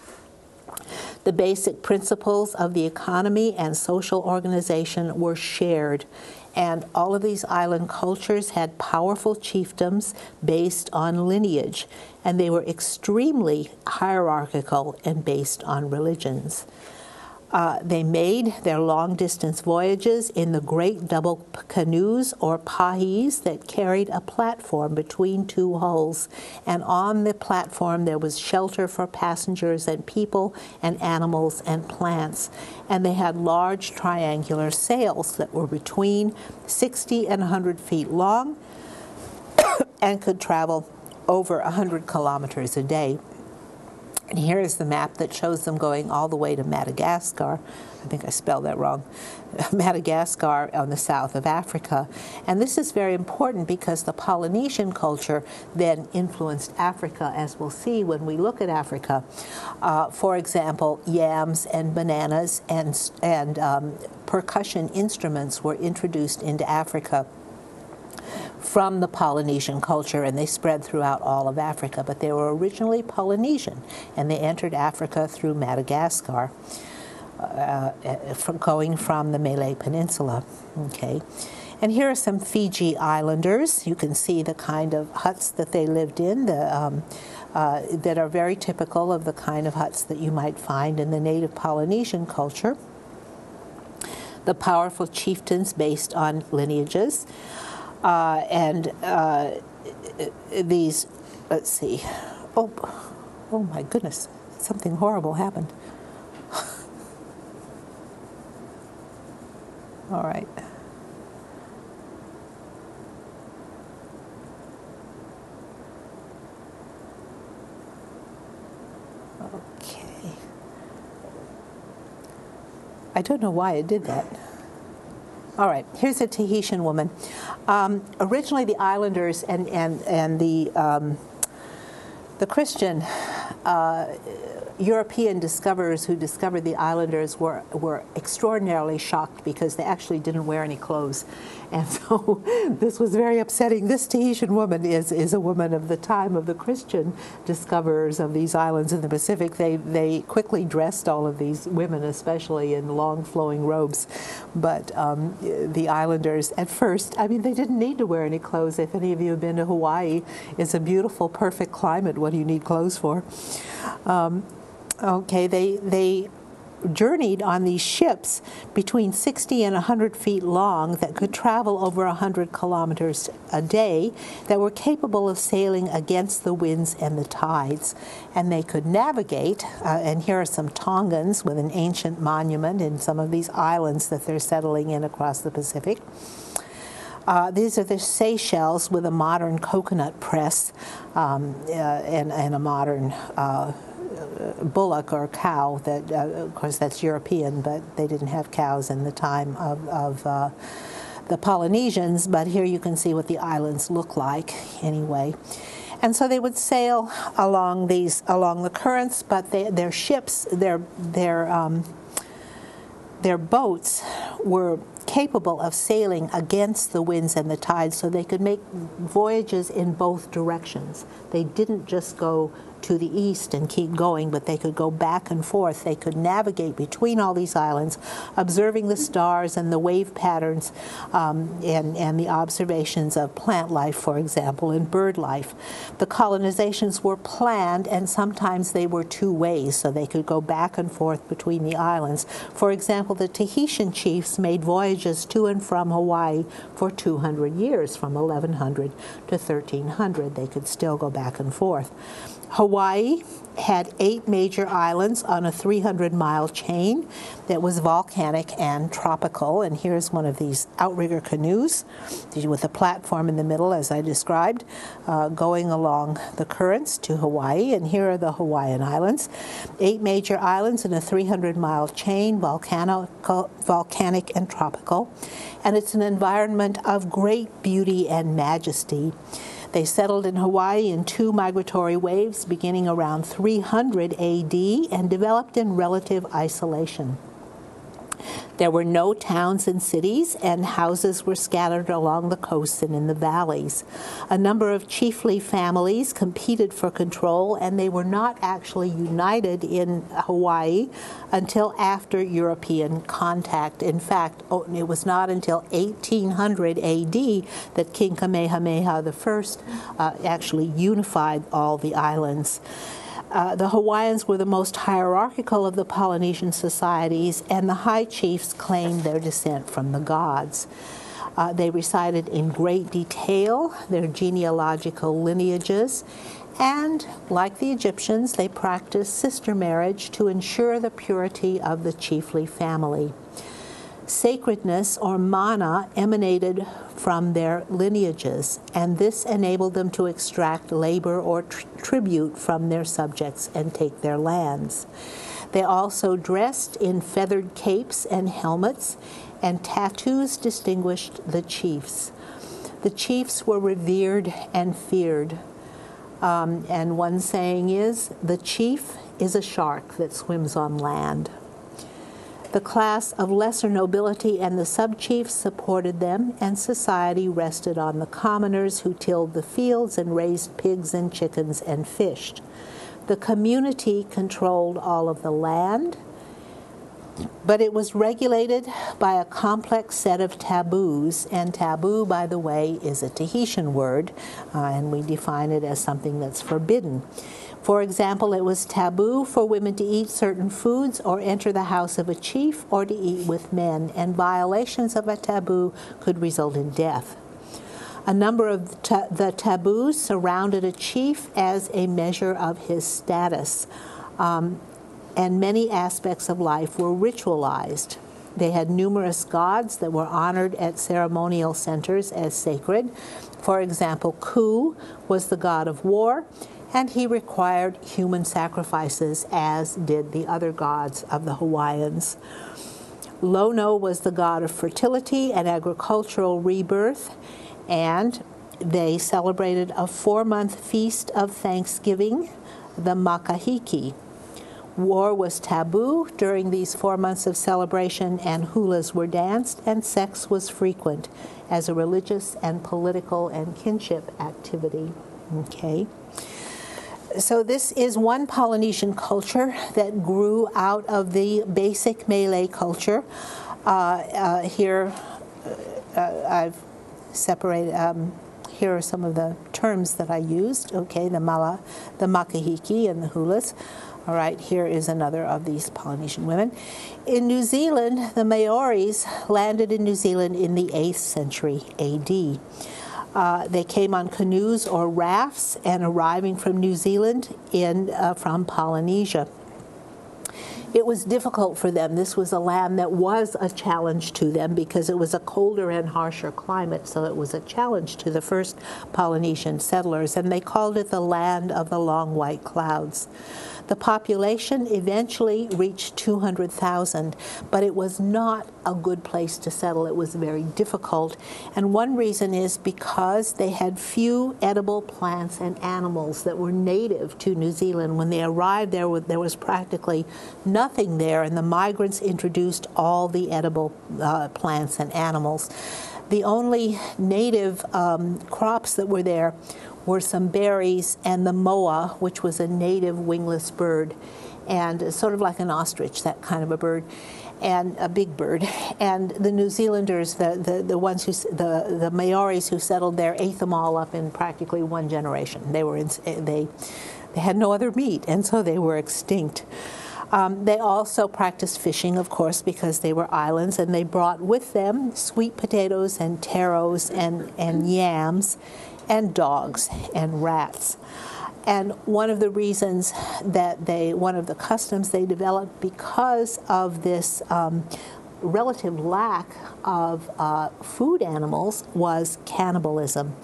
The basic principles of the economy and social organization were shared, and all of these island cultures had powerful chiefdoms based on lineage, and they were extremely hierarchical and based on religions. They made their long-distance voyages in the great double canoes or pahis that carried a platform between two hulls, and on the platform there was shelter for passengers and people and animals and plants. And they had large triangular sails that were between 60 and 100 feet long and could travel over 100 kilometers a day. And here is the map that shows them going all the way to Madagascar. I think I spelled that wrong. Madagascar on the south of Africa. And this is very important because the Polynesian culture then influenced Africa, as we'll see when we look at Africa. For example, yams and bananas and percussion instruments were introduced into Africa from the Polynesian culture, and they spread throughout all of Africa. But they were originally Polynesian, and they entered Africa through Madagascar, going from the Malay Peninsula. Okay, and here are some Fiji Islanders. You can see the kind of huts that they lived in, that are very typical of the kind of huts that you might find in the native Polynesian culture. The powerful chieftains based on lineages. These, let's see, oh my goodness, something horrible happened. All right. Okay. I don't know why it did that. All right, here's a Tahitian woman. Originally, the islanders and the Christian European discoverers who discovered the islanders were extraordinarily shocked because they actually didn't wear any clothes. And so this was very upsetting. This Tahitian woman is a woman of the time of the Christian discoverers of these islands in the Pacific. They quickly dressed all of these women, especially in long flowing robes. But the islanders, at first, I mean, they didn't need to wear any clothes. If any of you have been to Hawaii, it's a beautiful, perfect climate. What do you need clothes for? Okay, they journeyed on these ships between 60 and 100 feet long that could travel over 100 kilometers a day, that were capable of sailing against the winds and the tides. And they could navigate, and here are some Tongans with an ancient monument in some of these islands that they're settling in across the Pacific. These are the Seychelles with a modern coconut press and a modern bullock or cow. That of course that's European, but they didn't have cows in the time of the Polynesians. But here you can see what the islands look like anyway. And so they would sail along the currents, but their ships, their boats were capable of sailing against the winds and the tides, so they could make voyages in both directions. They didn't just go to the east and keep going, but they could go back and forth. They could navigate between all these islands, observing the stars and the wave patterns and the observations of plant life, for example, and bird life. The colonizations were planned, and sometimes they were two ways, so they could go back and forth between the islands. For example, the Tahitian chiefs made voyages to and from Hawaii for 200 years, from 1100 to 1300. They could still go back and forth. Hawaii had 8 major islands on a 300-mile chain that was volcanic and tropical. And here's one of these outrigger canoes with a platform in the middle, as I described, going along the currents to Hawaii. And here are the Hawaiian Islands. 8 major islands in a 300-mile chain, volcanic and tropical. And it's an environment of great beauty and majesty. They settled in Hawaii in 2 migratory waves beginning around 300 AD and developed in relative isolation. There were no towns and cities, and houses were scattered along the coasts and in the valleys. A number of chiefly families competed for control, and they were not actually united in Hawaii until after European contact. In fact, it was not until 1800 AD that King Kamehameha I actually unified all the islands. The Hawaiians were the most hierarchical of the Polynesian societies, and the high chiefs claimed their descent from the gods. They recited in great detail their genealogical lineages, and, like the Egyptians, they practiced sister marriage to ensure the purity of the chiefly family. Sacredness, or mana, emanated from their lineages, and this enabled them to extract labor or tribute from their subjects and take their lands. They also dressed in feathered capes and helmets, and tattoos distinguished the chiefs. The chiefs were revered and feared, and one saying is, "The chief is a shark that swims on land." The class of lesser nobility and the sub-chiefs supported them, and society rested on the commoners who tilled the fields and raised pigs and chickens and fished. The community controlled all of the land, but it was regulated by a complex set of taboos, and taboo, by the way, is a Tahitian word, and we define it as something that's forbidden. For example, it was taboo for women to eat certain foods or enter the house of a chief or to eat with men, and violations of a taboo could result in death. A number of the taboos surrounded a chief as a measure of his status, and many aspects of life were ritualized. They had numerous gods that were honored at ceremonial centers as sacred. For example, Ku was the god of war, and he required human sacrifices, as did the other gods of the Hawaiians. Lono was the god of fertility and agricultural rebirth, and they celebrated a 4-month feast of Thanksgiving, the Makahiki. War was taboo during these 4 months of celebration, and hulas were danced, and sex was frequent as a religious and political and kinship activity. Okay. So this is one Polynesian culture that grew out of the basic Malay culture. Here I've separated, here are some of the terms that I used. Okay, the makahiki and the hulas. All right, here is another of these Polynesian women. In New Zealand, the Maoris landed in New Zealand in the 8th century AD. They came on canoes or rafts and arriving from New Zealand from Polynesia. It was difficult for them. This was a land that was a challenge to them because it was a colder and harsher climate, so it was a challenge to the first Polynesian settlers, and they called it the land of the long white clouds. The population eventually reached 200,000, but it was not a good place to settle. It was very difficult, and one reason is because they had few edible plants and animals that were native to New Zealand. When they arrived there was practically nothing there, and the migrants introduced all the edible plants and animals. The only native crops that were there were some berries and the moa, which was a native wingless bird, and sort of like an ostrich, that kind of a bird, and a big bird. And the New Zealanders, the ones who, the Maoris who settled there, ate them all up in practically one generation. They had no other meat, and so they were extinct. They also practiced fishing, of course, because they were islands, and they brought with them sweet potatoes and taros and yams and dogs and rats. And one of the reasons that one of the customs they developed because of this relative lack of food animals was cannibalism.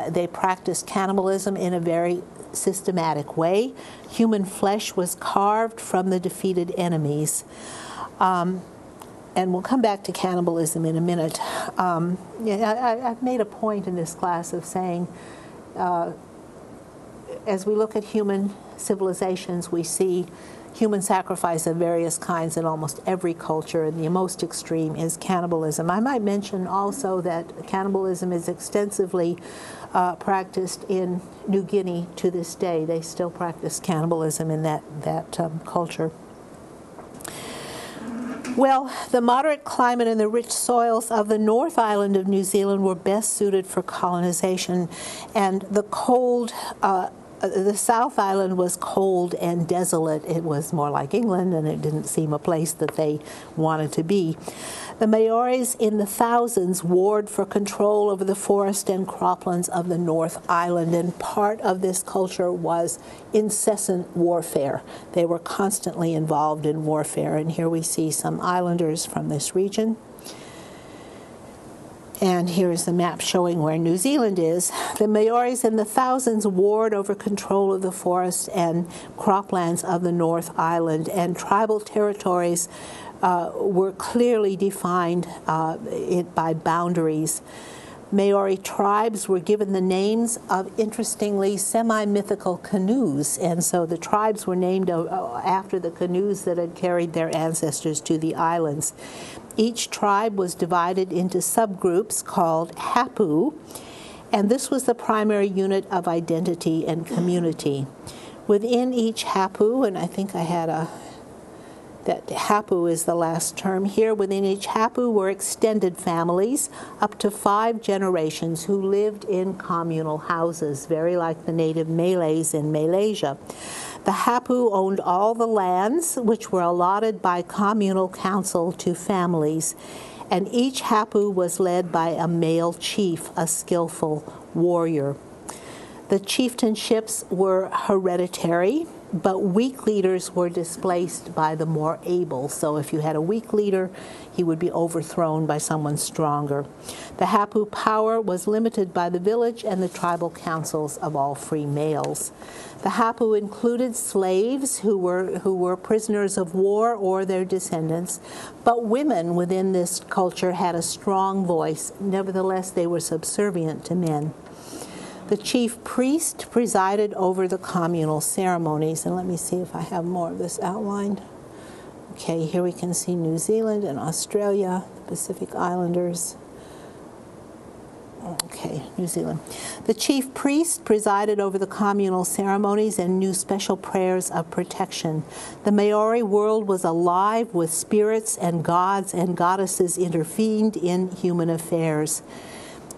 They practiced cannibalism in a very systematic way. Human flesh was carved from the defeated enemies. And we'll come back to cannibalism in a minute. I've made a point in this class of saying, as we look at human civilizations, we see human sacrifice of various kinds in almost every culture, and the most extreme is cannibalism. I might mention also that cannibalism is extensively practiced in New Guinea to this day. They still practice cannibalism in that culture. Well, the moderate climate and the rich soils of the North Island of New Zealand were best suited for colonization, and the cold, the South Island was cold and desolate. It was more like England, and it didn't seem a place that they wanted to be. The Maoris in the thousands warred for control over the forest and croplands of the North Island, and part of this culture was incessant warfare. They were constantly involved in warfare, and here we see some islanders from this region. And here is the map showing where New Zealand is. The Maoris in the thousands warred over control of the forest and croplands of the North Island, and tribal territories were clearly defined by boundaries. Maori tribes were given the names of, interestingly, semi-mythical canoes, and so the tribes were named after the canoes that had carried their ancestors to the islands. Each tribe was divided into subgroups called hapu, and this was the primary unit of identity and community. Within each hapu, and I think I had that hapu is the last term here. Within each hapu were extended families, up to 5 generations, who lived in communal houses, very like the native Malays in Malaysia. The hapu owned all the lands, which were allotted by communal council to families, and each hapu was led by a male chief, a skillful warrior. The chieftainships were hereditary, but weak leaders were displaced by the more able. So if you had a weak leader, he would be overthrown by someone stronger. The hapu power was limited by the village and the tribal councils of all free males. The hapu included slaves who were prisoners of war or their descendants, but women within this culture had a strong voice. Nevertheless, they were subservient to men. The chief priest presided over the communal ceremonies. And let me see if I have more of this outlined. Okay, here we can see New Zealand and Australia, the Pacific Islanders. Okay, New Zealand. The chief priest presided over the communal ceremonies and knew special prayers of protection. The Maori world was alive with spirits, and gods and goddesses intervened in human affairs.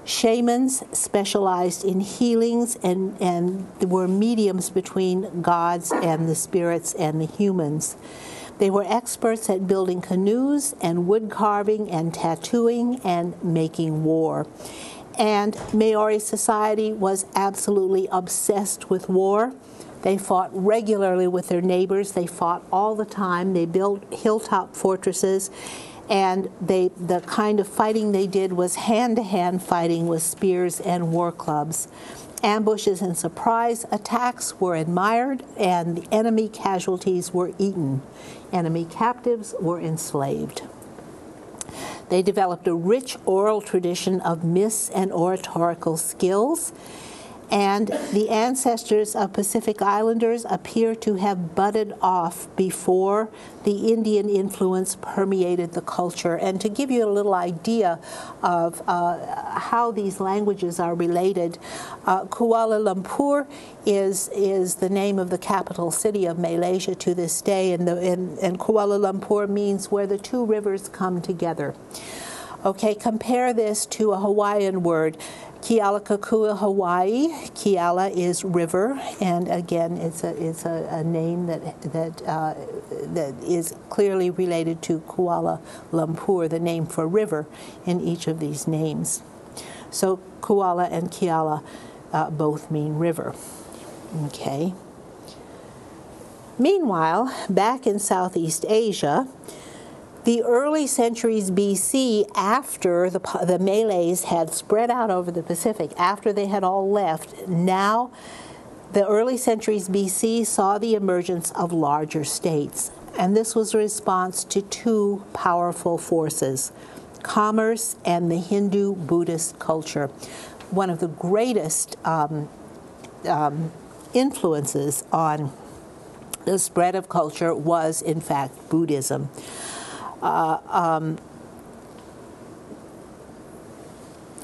Shamans specialized in healings and were mediums between gods and the spirits and the humans. They were experts at building canoes and wood carving and tattooing and making war. And Maori society was absolutely obsessed with war. They fought regularly with their neighbors. They fought all the time. They built hilltop fortresses. And the kind of fighting they did was hand-to-hand fighting with spears and war clubs. Ambushes and surprise attacks were admired, and the enemy casualties were eaten. Enemy captives were enslaved. They developed a rich oral tradition of myths and oratorical skills, and the ancestors of Pacific Islanders appear to have budded off before the Indian influence permeated the culture. And to give you a little idea of how these languages are related, Kuala Lumpur is the name of the capital city of Malaysia to this day, and Kuala Lumpur means where the two rivers come together. Okay, compare this to a Hawaiian word. Kealakekua, Hawaii. Keala is river, and again, it's a name that is clearly related to Kuala Lumpur, the name for river in each of these names. So Kuala and Keala both mean river. Okay. Meanwhile, back in Southeast Asia, the early centuries BC, after the Malays had spread out over the Pacific, after they had all left, now the early centuries BC saw the emergence of larger states. And this was a response to two powerful forces, commerce and the Hindu-Buddhist culture. One of the greatest influences on the spread of culture was, in fact, Buddhism.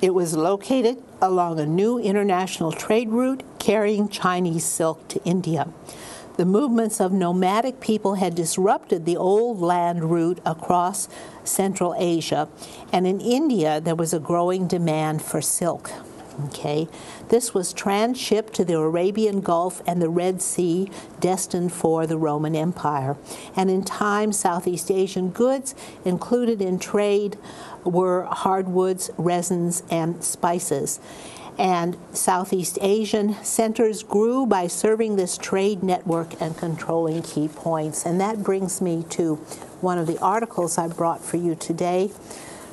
It was located along a new international trade route carrying Chinese silk to India. The movements of nomadic people had disrupted the old land route across Central Asia, and in India there was a growing demand for silk. Okay, this was transshipped to the Arabian Gulf and the Red Sea, destined for the Roman Empire. And in time, Southeast Asian goods included in trade were hardwoods, resins, and spices. And Southeast Asian centers grew by serving this trade network and controlling key points. And that brings me to one of the articles I brought for you today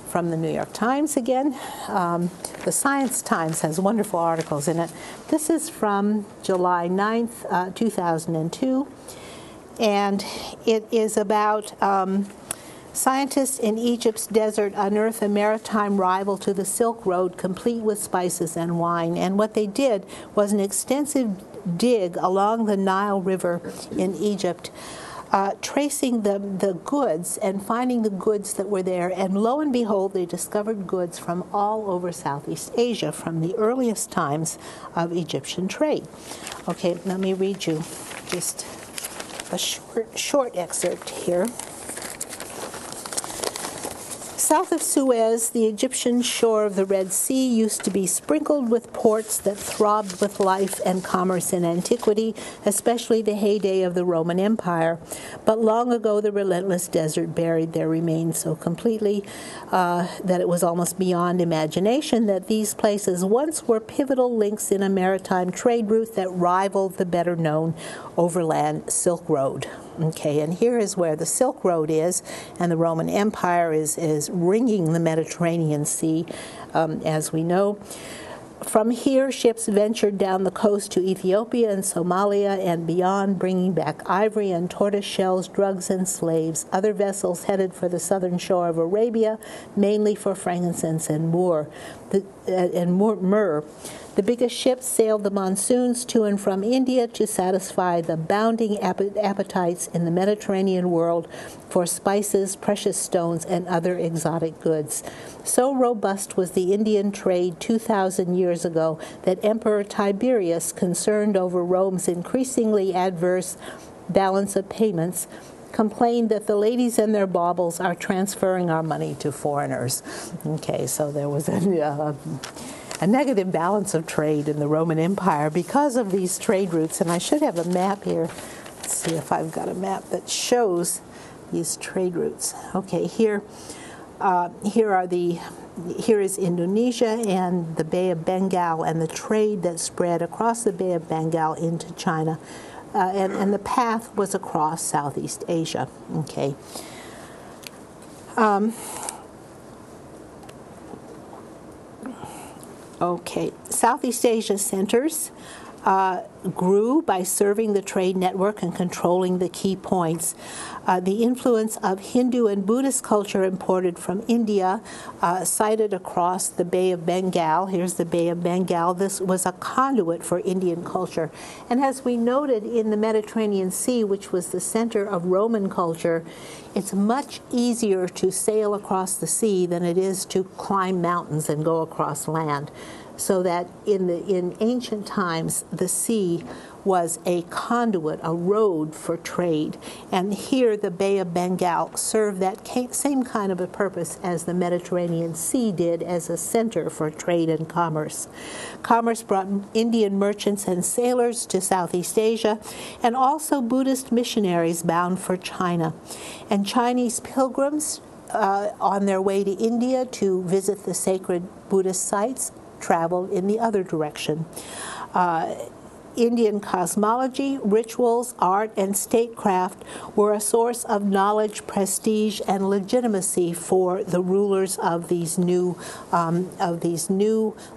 from the New York Times again. The Science Times has wonderful articles in it. This is from July 9th, 2002, and it is about scientists in Egypt's desert unearth a maritime rival to the Silk Road, complete with spices and wine. And what they did was an extensive dig along the Nile River in Egypt, tracing the goods and finding the goods that were there. And lo and behold, they discovered goods from all over Southeast Asia, from the earliest times of Egyptian trade. Okay, let me read you just a short excerpt here. South of Suez, the Egyptian shore of the Red Sea used to be sprinkled with ports that throbbed with life and commerce in antiquity, especially the heyday of the Roman Empire. But long ago, the relentless desert buried their remains so completely that it was almost beyond imagination that these places once were pivotal links in a maritime trade route that rivaled the better-known overland Silk Road. Okay, and here is where the Silk Road is, and the Roman Empire is ringing the Mediterranean Sea, as we know. From here, ships ventured down the coast to Ethiopia and Somalia and beyond, bringing back ivory and tortoise shells, drugs, and slaves. Other vessels headed for the southern shore of Arabia, mainly for frankincense and myrrh. The biggest ships sailed the monsoons to and from India to satisfy the bounding appetites in the Mediterranean world for spices, precious stones, and other exotic goods. So robust was the Indian trade 2,000 years ago that Emperor Tiberius, concerned over Rome's increasingly adverse balance of payments, complained that the ladies and their baubles are transferring our money to foreigners. Okay, so there was a negative balance of trade in the Roman Empire because of these trade routes. And I should have a map here. Let's see if I've got a map that shows these trade routes. Okay, here is Indonesia and the Bay of Bengal and the trade that spread across the Bay of Bengal into China. And the path was across Southeast Asia. Okay. Okay, Southeast Asia centers grew by serving the trade network and controlling the key points. The influence of Hindu and Buddhist culture imported from India, sited across the Bay of Bengal. Here's the Bay of Bengal. This was a conduit for Indian culture. And as we noted in the Mediterranean Sea, which was the center of Roman culture, it's much easier to sail across the sea than it is to climb mountains and go across land. So that in ancient times, the sea was a conduit, a road for trade. And here the Bay of Bengal served that same kind of a purpose as the Mediterranean Sea did as a center for trade and commerce. Commerce brought Indian merchants and sailors to Southeast Asia, and also Buddhist missionaries bound for China. And Chinese pilgrims on their way to India to visit the sacred Buddhist sites traveled in the other direction. Indian cosmology, rituals, art, and statecraft were a source of knowledge, prestige, and legitimacy for the rulers of these new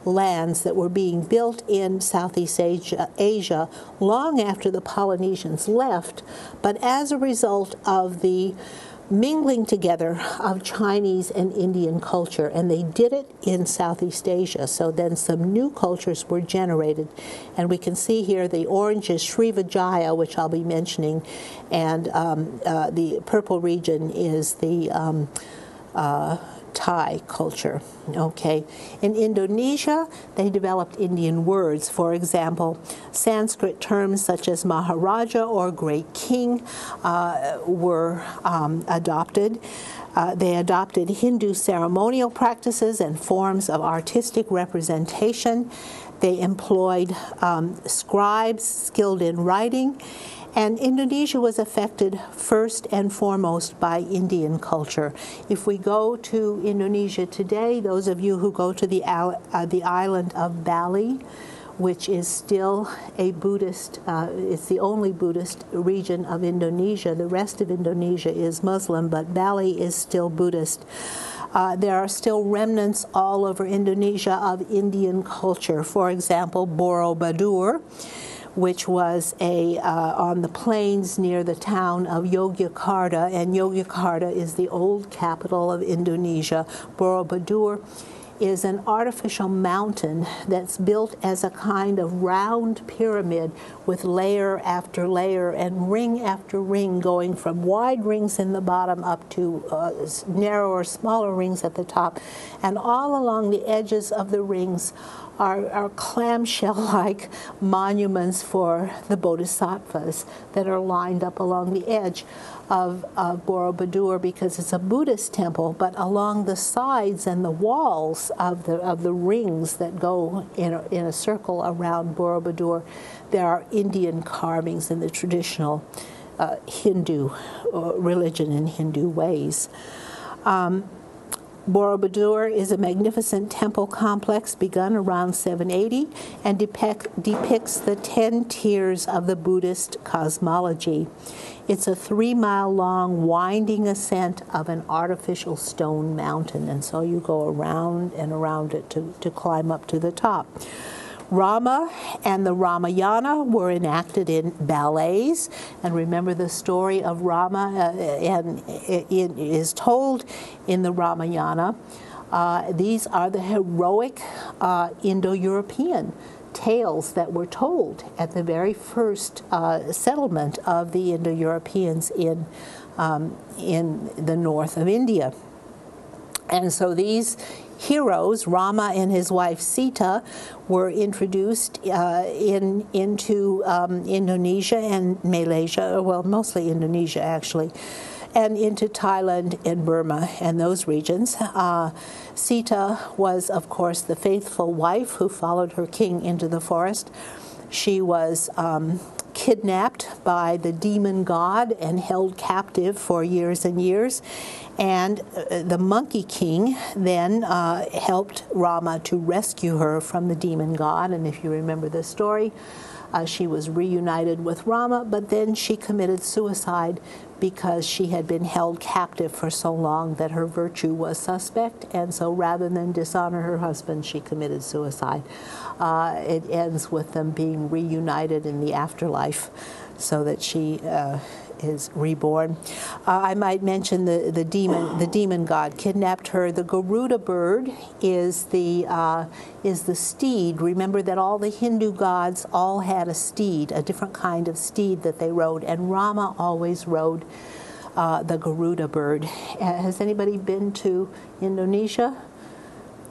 lands that were being built in Southeast Asia long after the Polynesians left, but as a result of the mingling together of Chinese and Indian culture, and they did it in Southeast Asia. So then some new cultures were generated, and we can see here the orange is Srivijaya, which I'll be mentioning, and the purple region is the Thai culture. Okay. In Indonesia, they developed Indian words. For example, Sanskrit terms such as Maharaja or Great King were adopted. They adopted Hindu ceremonial practices and forms of artistic representation. They employed scribes skilled in writing. And Indonesia was affected first and foremost by Indian culture. If we go to Indonesia today, those of you who go to the island of Bali, which is still a Buddhist, it's the only Buddhist region of Indonesia. The rest of Indonesia is Muslim, but Bali is still Buddhist. There are still remnants all over Indonesia of Indian culture. For example, Borobudur, which was on the plains near the town of Yogyakarta, and Yogyakarta is the old capital of Indonesia. Borobudur is an artificial mountain that's built as a kind of round pyramid with layer after layer and ring after ring, going from wide rings in the bottom up to narrower, smaller rings at the top. And all along the edges of the rings are clamshell-like monuments for the bodhisattvas that are lined up along the edge of Borobudur, because it's a Buddhist temple, but along the sides and the walls of the rings that go in a circle around Borobudur, there are Indian carvings in the traditional Hindu religion and Hindu ways. Borobudur is a magnificent temple complex begun around 780 and depicts the 10 tiers of the Buddhist cosmology. It's a 3-mile-long winding ascent of an artificial stone mountain, and so you go around and around it to climb up to the top. Rama and the Ramayana were enacted in ballets, and remember the story of Rama, and it is told in the Ramayana. These are the heroic Indo-European tales that were told at the very first settlement of the Indo-Europeans in the north of India. And so these heroes, Rama and his wife Sita, were introduced into Indonesia and Malaysia, well, mostly Indonesia actually, and into Thailand and Burma and those regions. Sita was, of course, the faithful wife who followed her king into the forest. She was kidnapped by the demon god and held captive for years and years. And the Monkey King then helped Rama to rescue her from the demon god. And if you remember the story, she was reunited with Rama, but then she committed suicide because she had been held captive for so long that her virtue was suspect. And so rather than dishonor her husband, she committed suicide. It ends with them being reunited in the afterlife so that she is reborn. I might mention the demon god kidnapped her. The Garuda bird is the steed. Remember that all the Hindu gods all had a steed, a different kind of steed that they rode, and Rama always rode the Garuda bird. Has anybody been to Indonesia?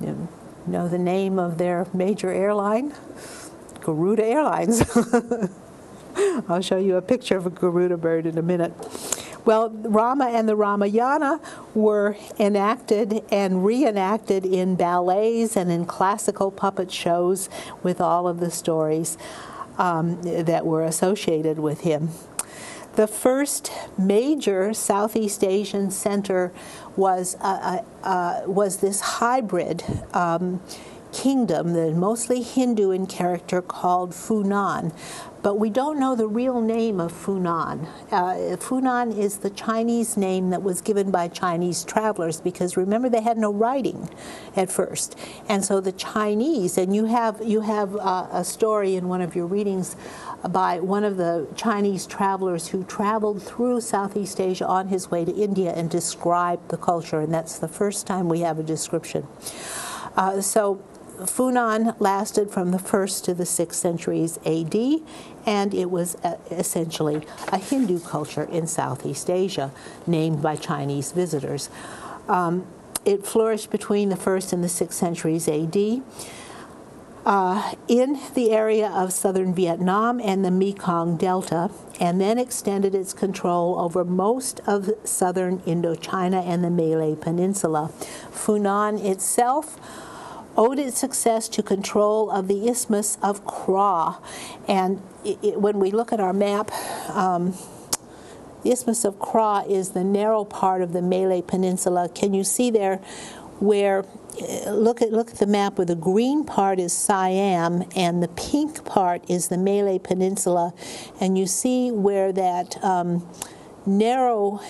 You know the name of their major airline? Garuda Airlines. I'll show you a picture of a Garuda bird in a minute. Well, Rama and the Ramayana were enacted and reenacted in ballets and in classical puppet shows with all of the stories that were associated with him. The first major Southeast Asian center was this hybrid. kingdom that is mostly Hindu in character called Funan. But we don't know the real name of Funan. Funan is the Chinese name that was given by Chinese travelers, because remember, they had no writing at first. And so the Chinese, and you have a story in one of your readings by one of the Chinese travelers who traveled through Southeast Asia on his way to India and described the culture, and that's the first time we have a description. So Funan lasted from the 1st to the 6th centuries AD, and it was essentially a Hindu culture in Southeast Asia, named by Chinese visitors. It flourished between the 1st and the 6th centuries AD in the area of southern Vietnam and the Mekong Delta, and then extended its control over most of southern Indochina and the Malay Peninsula. Funan itself owed its success to control of the Isthmus of Kra. And when we look at our map, the Isthmus of Kra is the narrow part of the Malay Peninsula. Can you see there where, look at the map, where the green part is Siam and the pink part is the Malay Peninsula, and you see where that narrow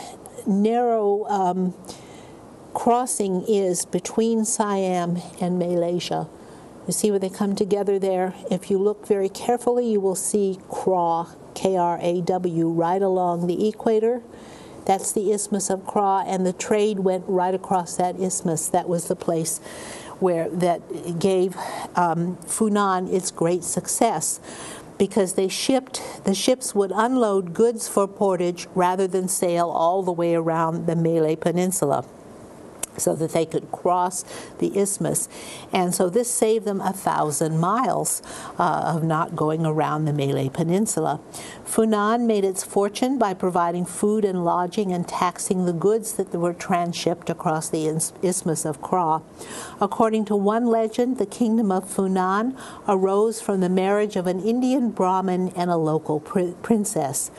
crossing is between Siam and Malaysia. You see where they come together there? If you look very carefully, you will see Kra, K-R-A-W, right along the equator. That's the Isthmus of Kra, and the trade went right across that isthmus. That was the place where that gave Funan its great success, because the ships would unload goods for portage rather than sail all the way around the Malay Peninsula, so that they could cross the isthmus. And so this saved them 1,000 miles of not going around the Malay Peninsula. Funan made its fortune by providing food and lodging and taxing the goods that were transshipped across the Isthmus of Kra. According to one legend, the kingdom of Funan arose from the marriage of an Indian Brahmin and a local princess.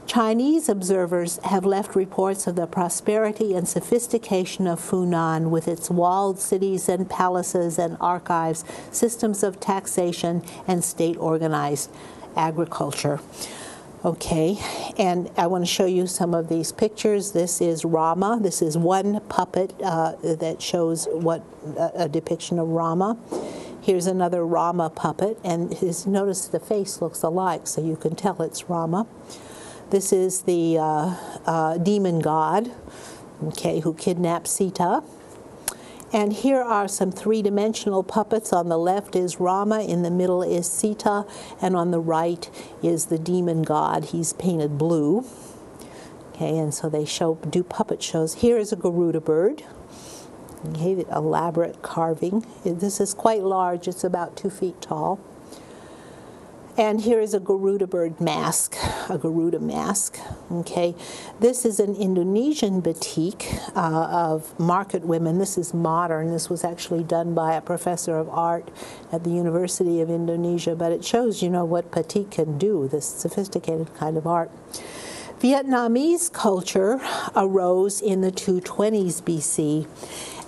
Chinese observers have left reports of the prosperity and sophistication of Funan, with its walled cities and palaces and archives, systems of taxation, and state-organized agriculture. Okay, and I want to show you some of these pictures. This is Rama. This is one puppet that shows a depiction of Rama. Here's another Rama puppet, and notice the face looks alike, so you can tell it's Rama. This is the demon god, okay, who kidnapped Sita. And here are some three-dimensional puppets. On the left is Rama, in the middle is Sita, and on the right is the demon god. He's painted blue. Okay, and so they do puppet shows. Here is a Garuda bird. Okay, the elaborate carving. This is quite large. It's about 2 feet tall. And here is a Garuda bird mask, a Garuda mask. Okay, this is an Indonesian batik of market women. This is modern. This was actually done by a professor of art at the University of Indonesia, but it shows, what batik can do, this sophisticated kind of art. Vietnamese culture arose in the 220s BC.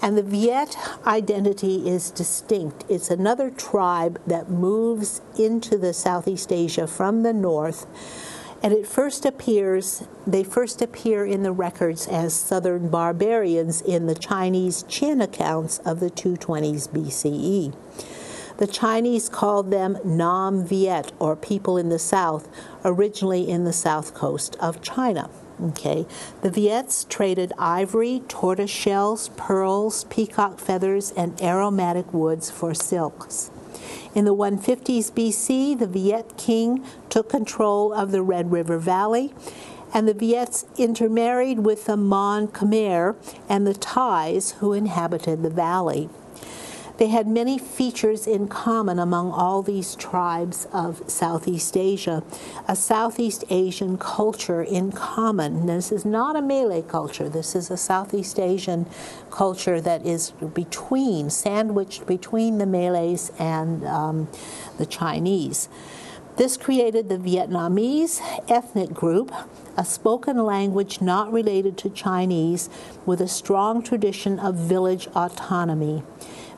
And the Viet identity is distinct. It's another tribe that moves into the Southeast Asia from the north, and they first appear in the records as southern barbarians in the Chinese Qin accounts of the 220s BCE. The Chinese called them Nam Viet, or people in the south, originally in the south coast of China. Okay, the Viets traded ivory, tortoise shells, pearls, peacock feathers, and aromatic woods for silks. In the 150s BC, the Viet king took control of the Red River Valley, and the Viets intermarried with the Mon Khmer and the Thais who inhabited the valley. They had many features in common among all these tribes of Southeast Asia, a Southeast Asian culture in common. This is not a Malay culture. This is a Southeast Asian culture that is sandwiched between the Malays and the Chinese. This created the Vietnamese ethnic group, a spoken language not related to Chinese, with a strong tradition of village autonomy.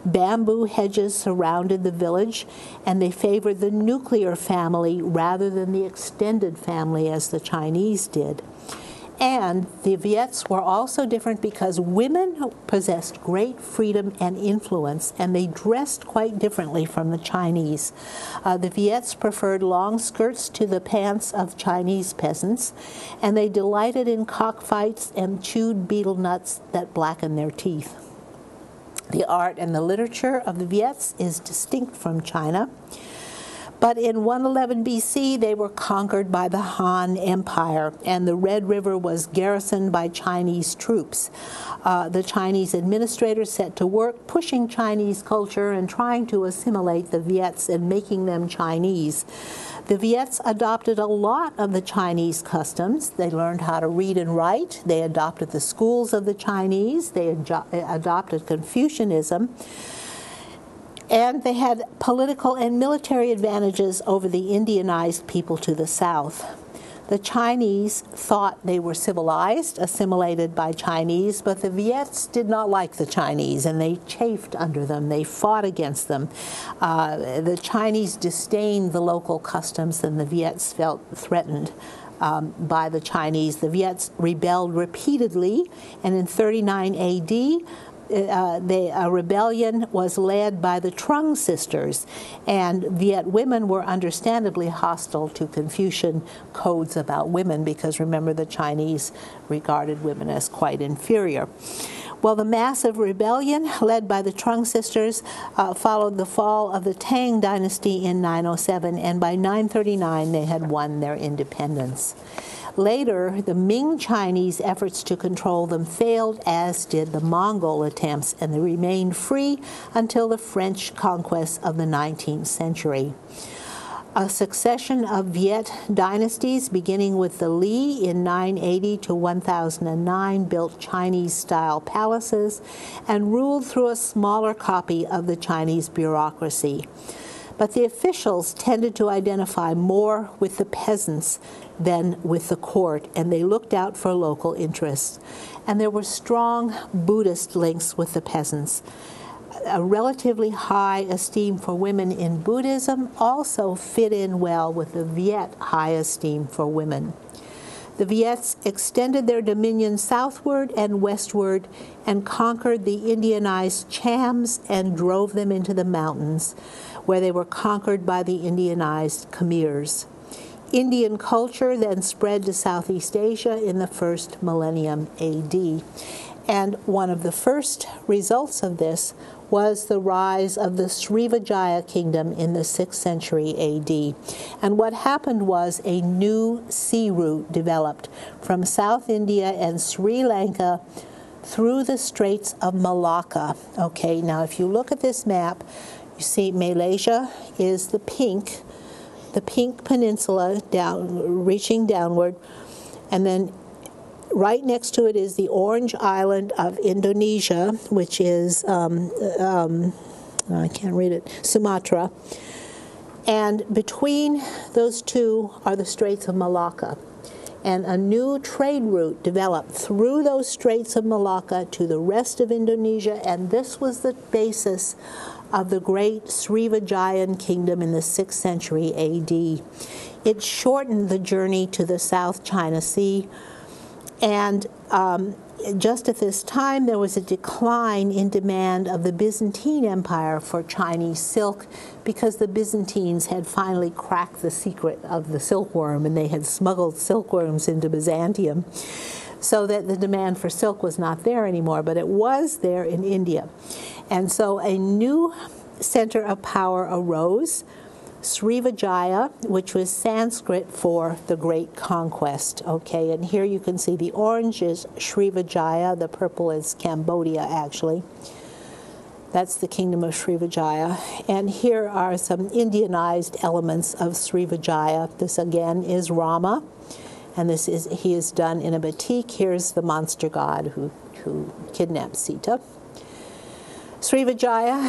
Bamboo hedges surrounded the village, and they favored the nuclear family rather than the extended family as the Chinese did. And the Viets were also different because women possessed great freedom and influence, and they dressed quite differently from the Chinese. The Viets preferred long skirts to the pants of Chinese peasants, and they delighted in cockfights and chewed betel nuts that blackened their teeth. The art and the literature of the Viets is distinct from China. But in 111 BC, they were conquered by the Han Empire, and the Red River was garrisoned by Chinese troops. The Chinese administrators set to work pushing Chinese culture and trying to assimilate the Viets and making them Chinese. The Viets adopted a lot of the Chinese customs. They learned how to read and write. They adopted the schools of the Chinese. They adopted Confucianism. And they had political and military advantages over the Indianized people to the south. The Chinese thought they were civilized, assimilated by Chinese, but the Viets did not like the Chinese, and they chafed under them. They fought against them. The Chinese disdained the local customs, and the Viets felt threatened by the Chinese. The Viets rebelled repeatedly, and in 39 A.D., a rebellion was led by the Trung sisters, and Viet women were understandably hostile to Confucian codes about women because, remember, the Chinese regarded women as quite inferior. Well, the massive rebellion led by the Trung sisters followed the fall of the Tang dynasty in 907, and by 939 they had won their independence. Later, the Ming Chinese efforts to control them failed, as did the Mongol attempts, and they remained free until the French conquest of the 19th century. A succession of Viet dynasties, beginning with the Li in 980 to 1009, built Chinese-style palaces and ruled through a smaller copy of the Chinese bureaucracy. But the officials tended to identify more with the peasants than with the court, and they looked out for local interests. And there were strong Buddhist links with the peasants. A relatively high esteem for women in Buddhism also fit in well with the Viet high esteem for women. The Viets extended their dominion southward and westward and conquered the Indianized Chams and drove them into the mountains, where they were conquered by the Indianized Khmers. Indian culture then spread to Southeast Asia in the first millennium A.D. And one of the first results of this was the rise of the Srivijaya kingdom in the 6th century A.D. And what happened was a new sea route developed from South India and Sri Lanka through the Straits of Malacca. Okay, now if you look at this map, you see Malaysia is the pink peninsula down, reaching downward, and then right next to it is the orange island of Indonesia, which is, I can't read it, Sumatra. And between those two are the Straits of Malacca. And a new trade route developed through those Straits of Malacca to the rest of Indonesia, and this was the basis of the great Srivijayan kingdom in the 6th century A.D. It shortened the journey to the South China Sea, and just at this time there was a decline in demand of the Byzantine Empire for Chinese silk because the Byzantines had finally cracked the secret of the silkworm, and they had smuggled silkworms into Byzantium, so that the demand for silk was not there anymore, but it was there in India. And so a new center of power arose, Srivijaya, which was Sanskrit for the Great Conquest. Okay, and here you can see the orange is Srivijaya, the purple is Cambodia, actually. That's the kingdom of Srivijaya. And here are some Indianized elements of Srivijaya. This again is Rama, and he is done in a batik. Here's the monster god who kidnapped Sita. Srivijaya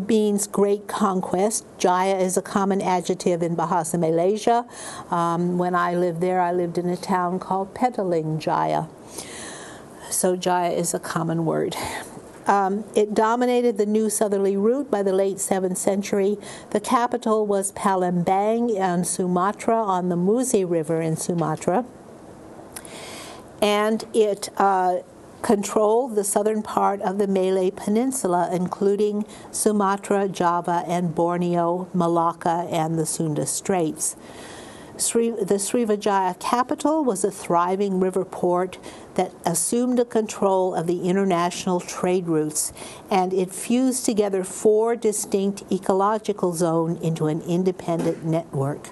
means great conquest. Jaya is a common adjective in Bahasa Malaysia. When I lived there, I lived in a town called Petaling Jaya. So Jaya is a common word. It dominated the new southerly route by the late 7th century. The capital was Palembang on Sumatra, on the Musi River in Sumatra. And it controlled the southern part of the Malay Peninsula, including Sumatra, Java, and Borneo, Malacca, and the Sunda Straits. The Srivijaya capital was a thriving river port that assumed a control of the international trade routes, and it fused together 4 distinct ecological zones into an independent network.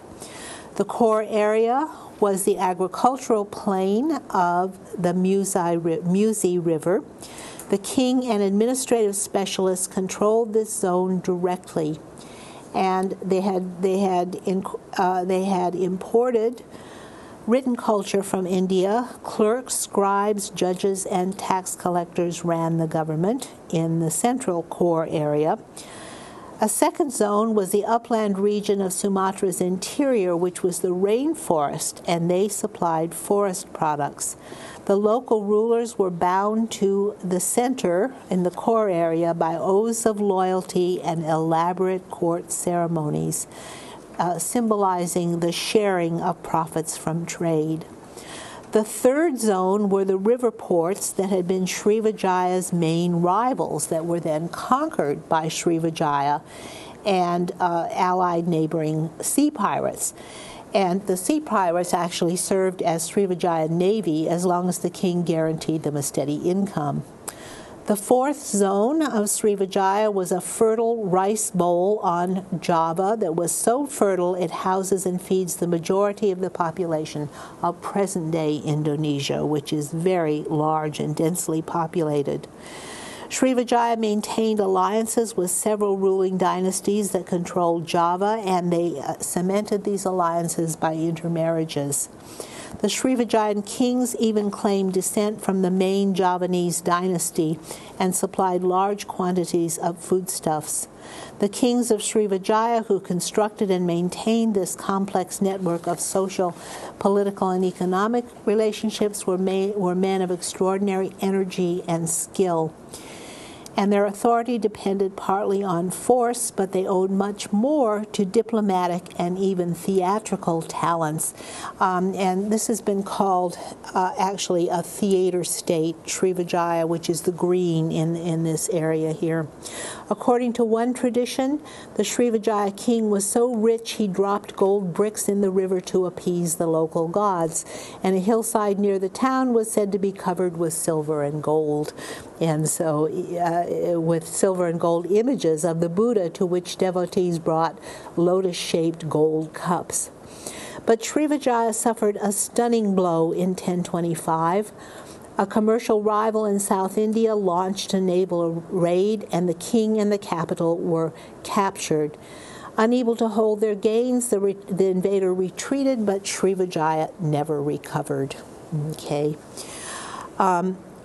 The core area was the agricultural plain of the Musi River. The king and administrative specialists controlled this zone directly, and they had imported written culture from India. Clerks, scribes, judges, and tax collectors ran the government in the central core area. A second zone was the upland region of Sumatra's interior, which was the rainforest, and they supplied forest products. The local rulers were bound to the center in the core area by oaths of loyalty and elaborate court ceremonies, symbolizing the sharing of profits from trade. The third zone were the river ports that had been Srivijaya's main rivals that were then conquered by Srivijaya and allied neighboring sea pirates. And the sea pirates actually served as Srivijaya Navy as long as the king guaranteed them a steady income. The fourth zone of Srivijaya was a fertile rice bowl on Java that was so fertile it houses and feeds the majority of the population of present-day Indonesia, which is very large and densely populated. Srivijaya maintained alliances with several ruling dynasties that controlled Java, and they cemented these alliances by intermarriages. The Srivijayan kings even claimed descent from the main Javanese dynasty and supplied large quantities of foodstuffs. The kings of Srivijaya, who constructed and maintained this complex network of social, political, and economic relationships, were men of extraordinary energy and skill. And their authority depended partly on force, but they owed much more to diplomatic and even theatrical talents. And this has been called actually a theater state, Srivijaya, which is the green in this area here. According to one tradition, the Srivijaya king was so rich he dropped gold bricks in the river to appease the local gods. And a hillside near the town was said to be covered with silver and gold. And so with silver and gold images of the Buddha, to which devotees brought lotus-shaped gold cups. But Srivijaya suffered a stunning blow in 1025. A commercial rival in South India launched a naval raid, and the king and the capital were captured. Unable to hold their gains, the invader retreated, but Srivijaya never recovered. Okay.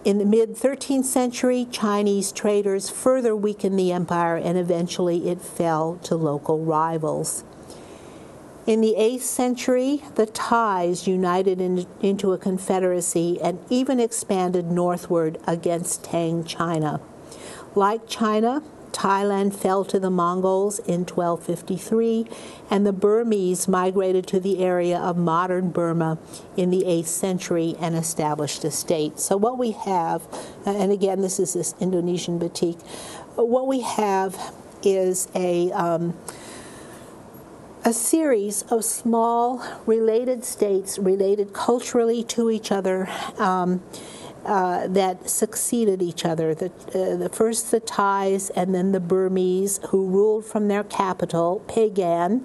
In the mid-13th century, Chinese traders further weakened the empire, and eventually it fell to local rivals. In the 8th century, the Thais united into a confederacy and even expanded northward against Tang China. Like China, Thailand fell to the Mongols in 1253, and the Burmese migrated to the area of modern Burma in the 8th century and established a state. So what we have, and again, this is this Indonesian batik, what we have is a series of small related states, related culturally to each other, that succeeded each other. First the Thais, and then the Burmese, who ruled from their capital, Pagan,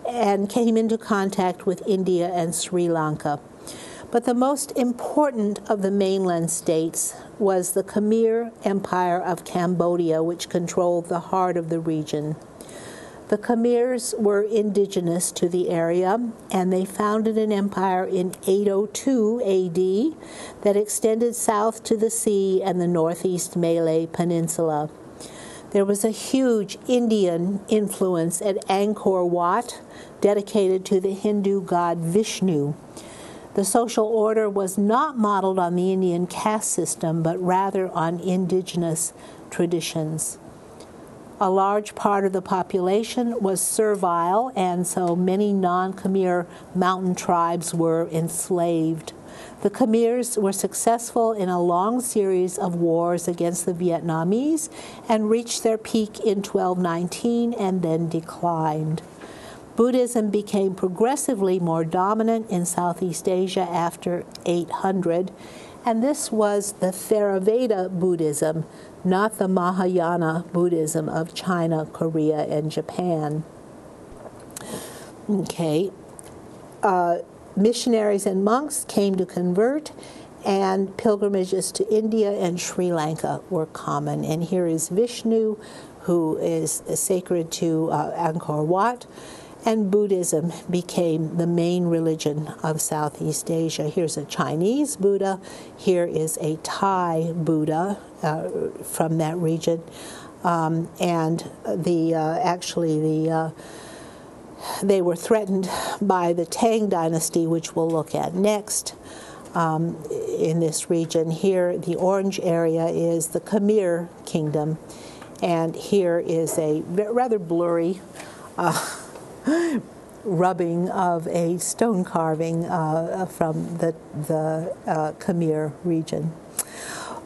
and came into contact with India and Sri Lanka. But the most important of the mainland states was the Khmer Empire of Cambodia, which controlled the heart of the region. The Khmers were indigenous to the area, and they founded an empire in 802 AD that extended south to the sea and the northeast Malay Peninsula. There was a huge Indian influence at Angkor Wat, dedicated to the Hindu god Vishnu. The social order was not modeled on the Indian caste system, but rather on indigenous traditions. A large part of the population was servile, and so many non-Khmer mountain tribes were enslaved. The Khmers were successful in a long series of wars against the Vietnamese and reached their peak in 1219 and then declined. Buddhism became progressively more dominant in Southeast Asia after 800, and this was the Theravada Buddhism, not the Mahayana Buddhism of China, Korea, and Japan. Okay. Missionaries and monks came to convert, and pilgrimages to India and Sri Lanka were common. And here is Vishnu, who is sacred to Angkor Wat, and Buddhism became the main religion of Southeast Asia. Here's a Chinese Buddha. Here is a Thai Buddha from that region. And they were threatened by the Tang dynasty, which we'll look at next in this region. Here, the orange area is the Khmer kingdom, and here is a rather blurry rubbing of a stone carving from the Khmer region.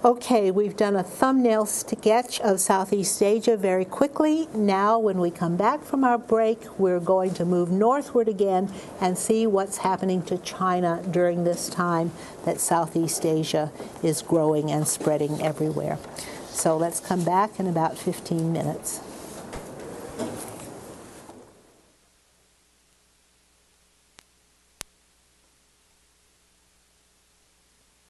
Okay, we've done a thumbnail sketch of Southeast Asia very quickly. Now, when we come back from our break, we're going to move northward again and see what's happening to China during this time that Southeast Asia is growing and spreading everywhere. So let's come back in about 15 minutes.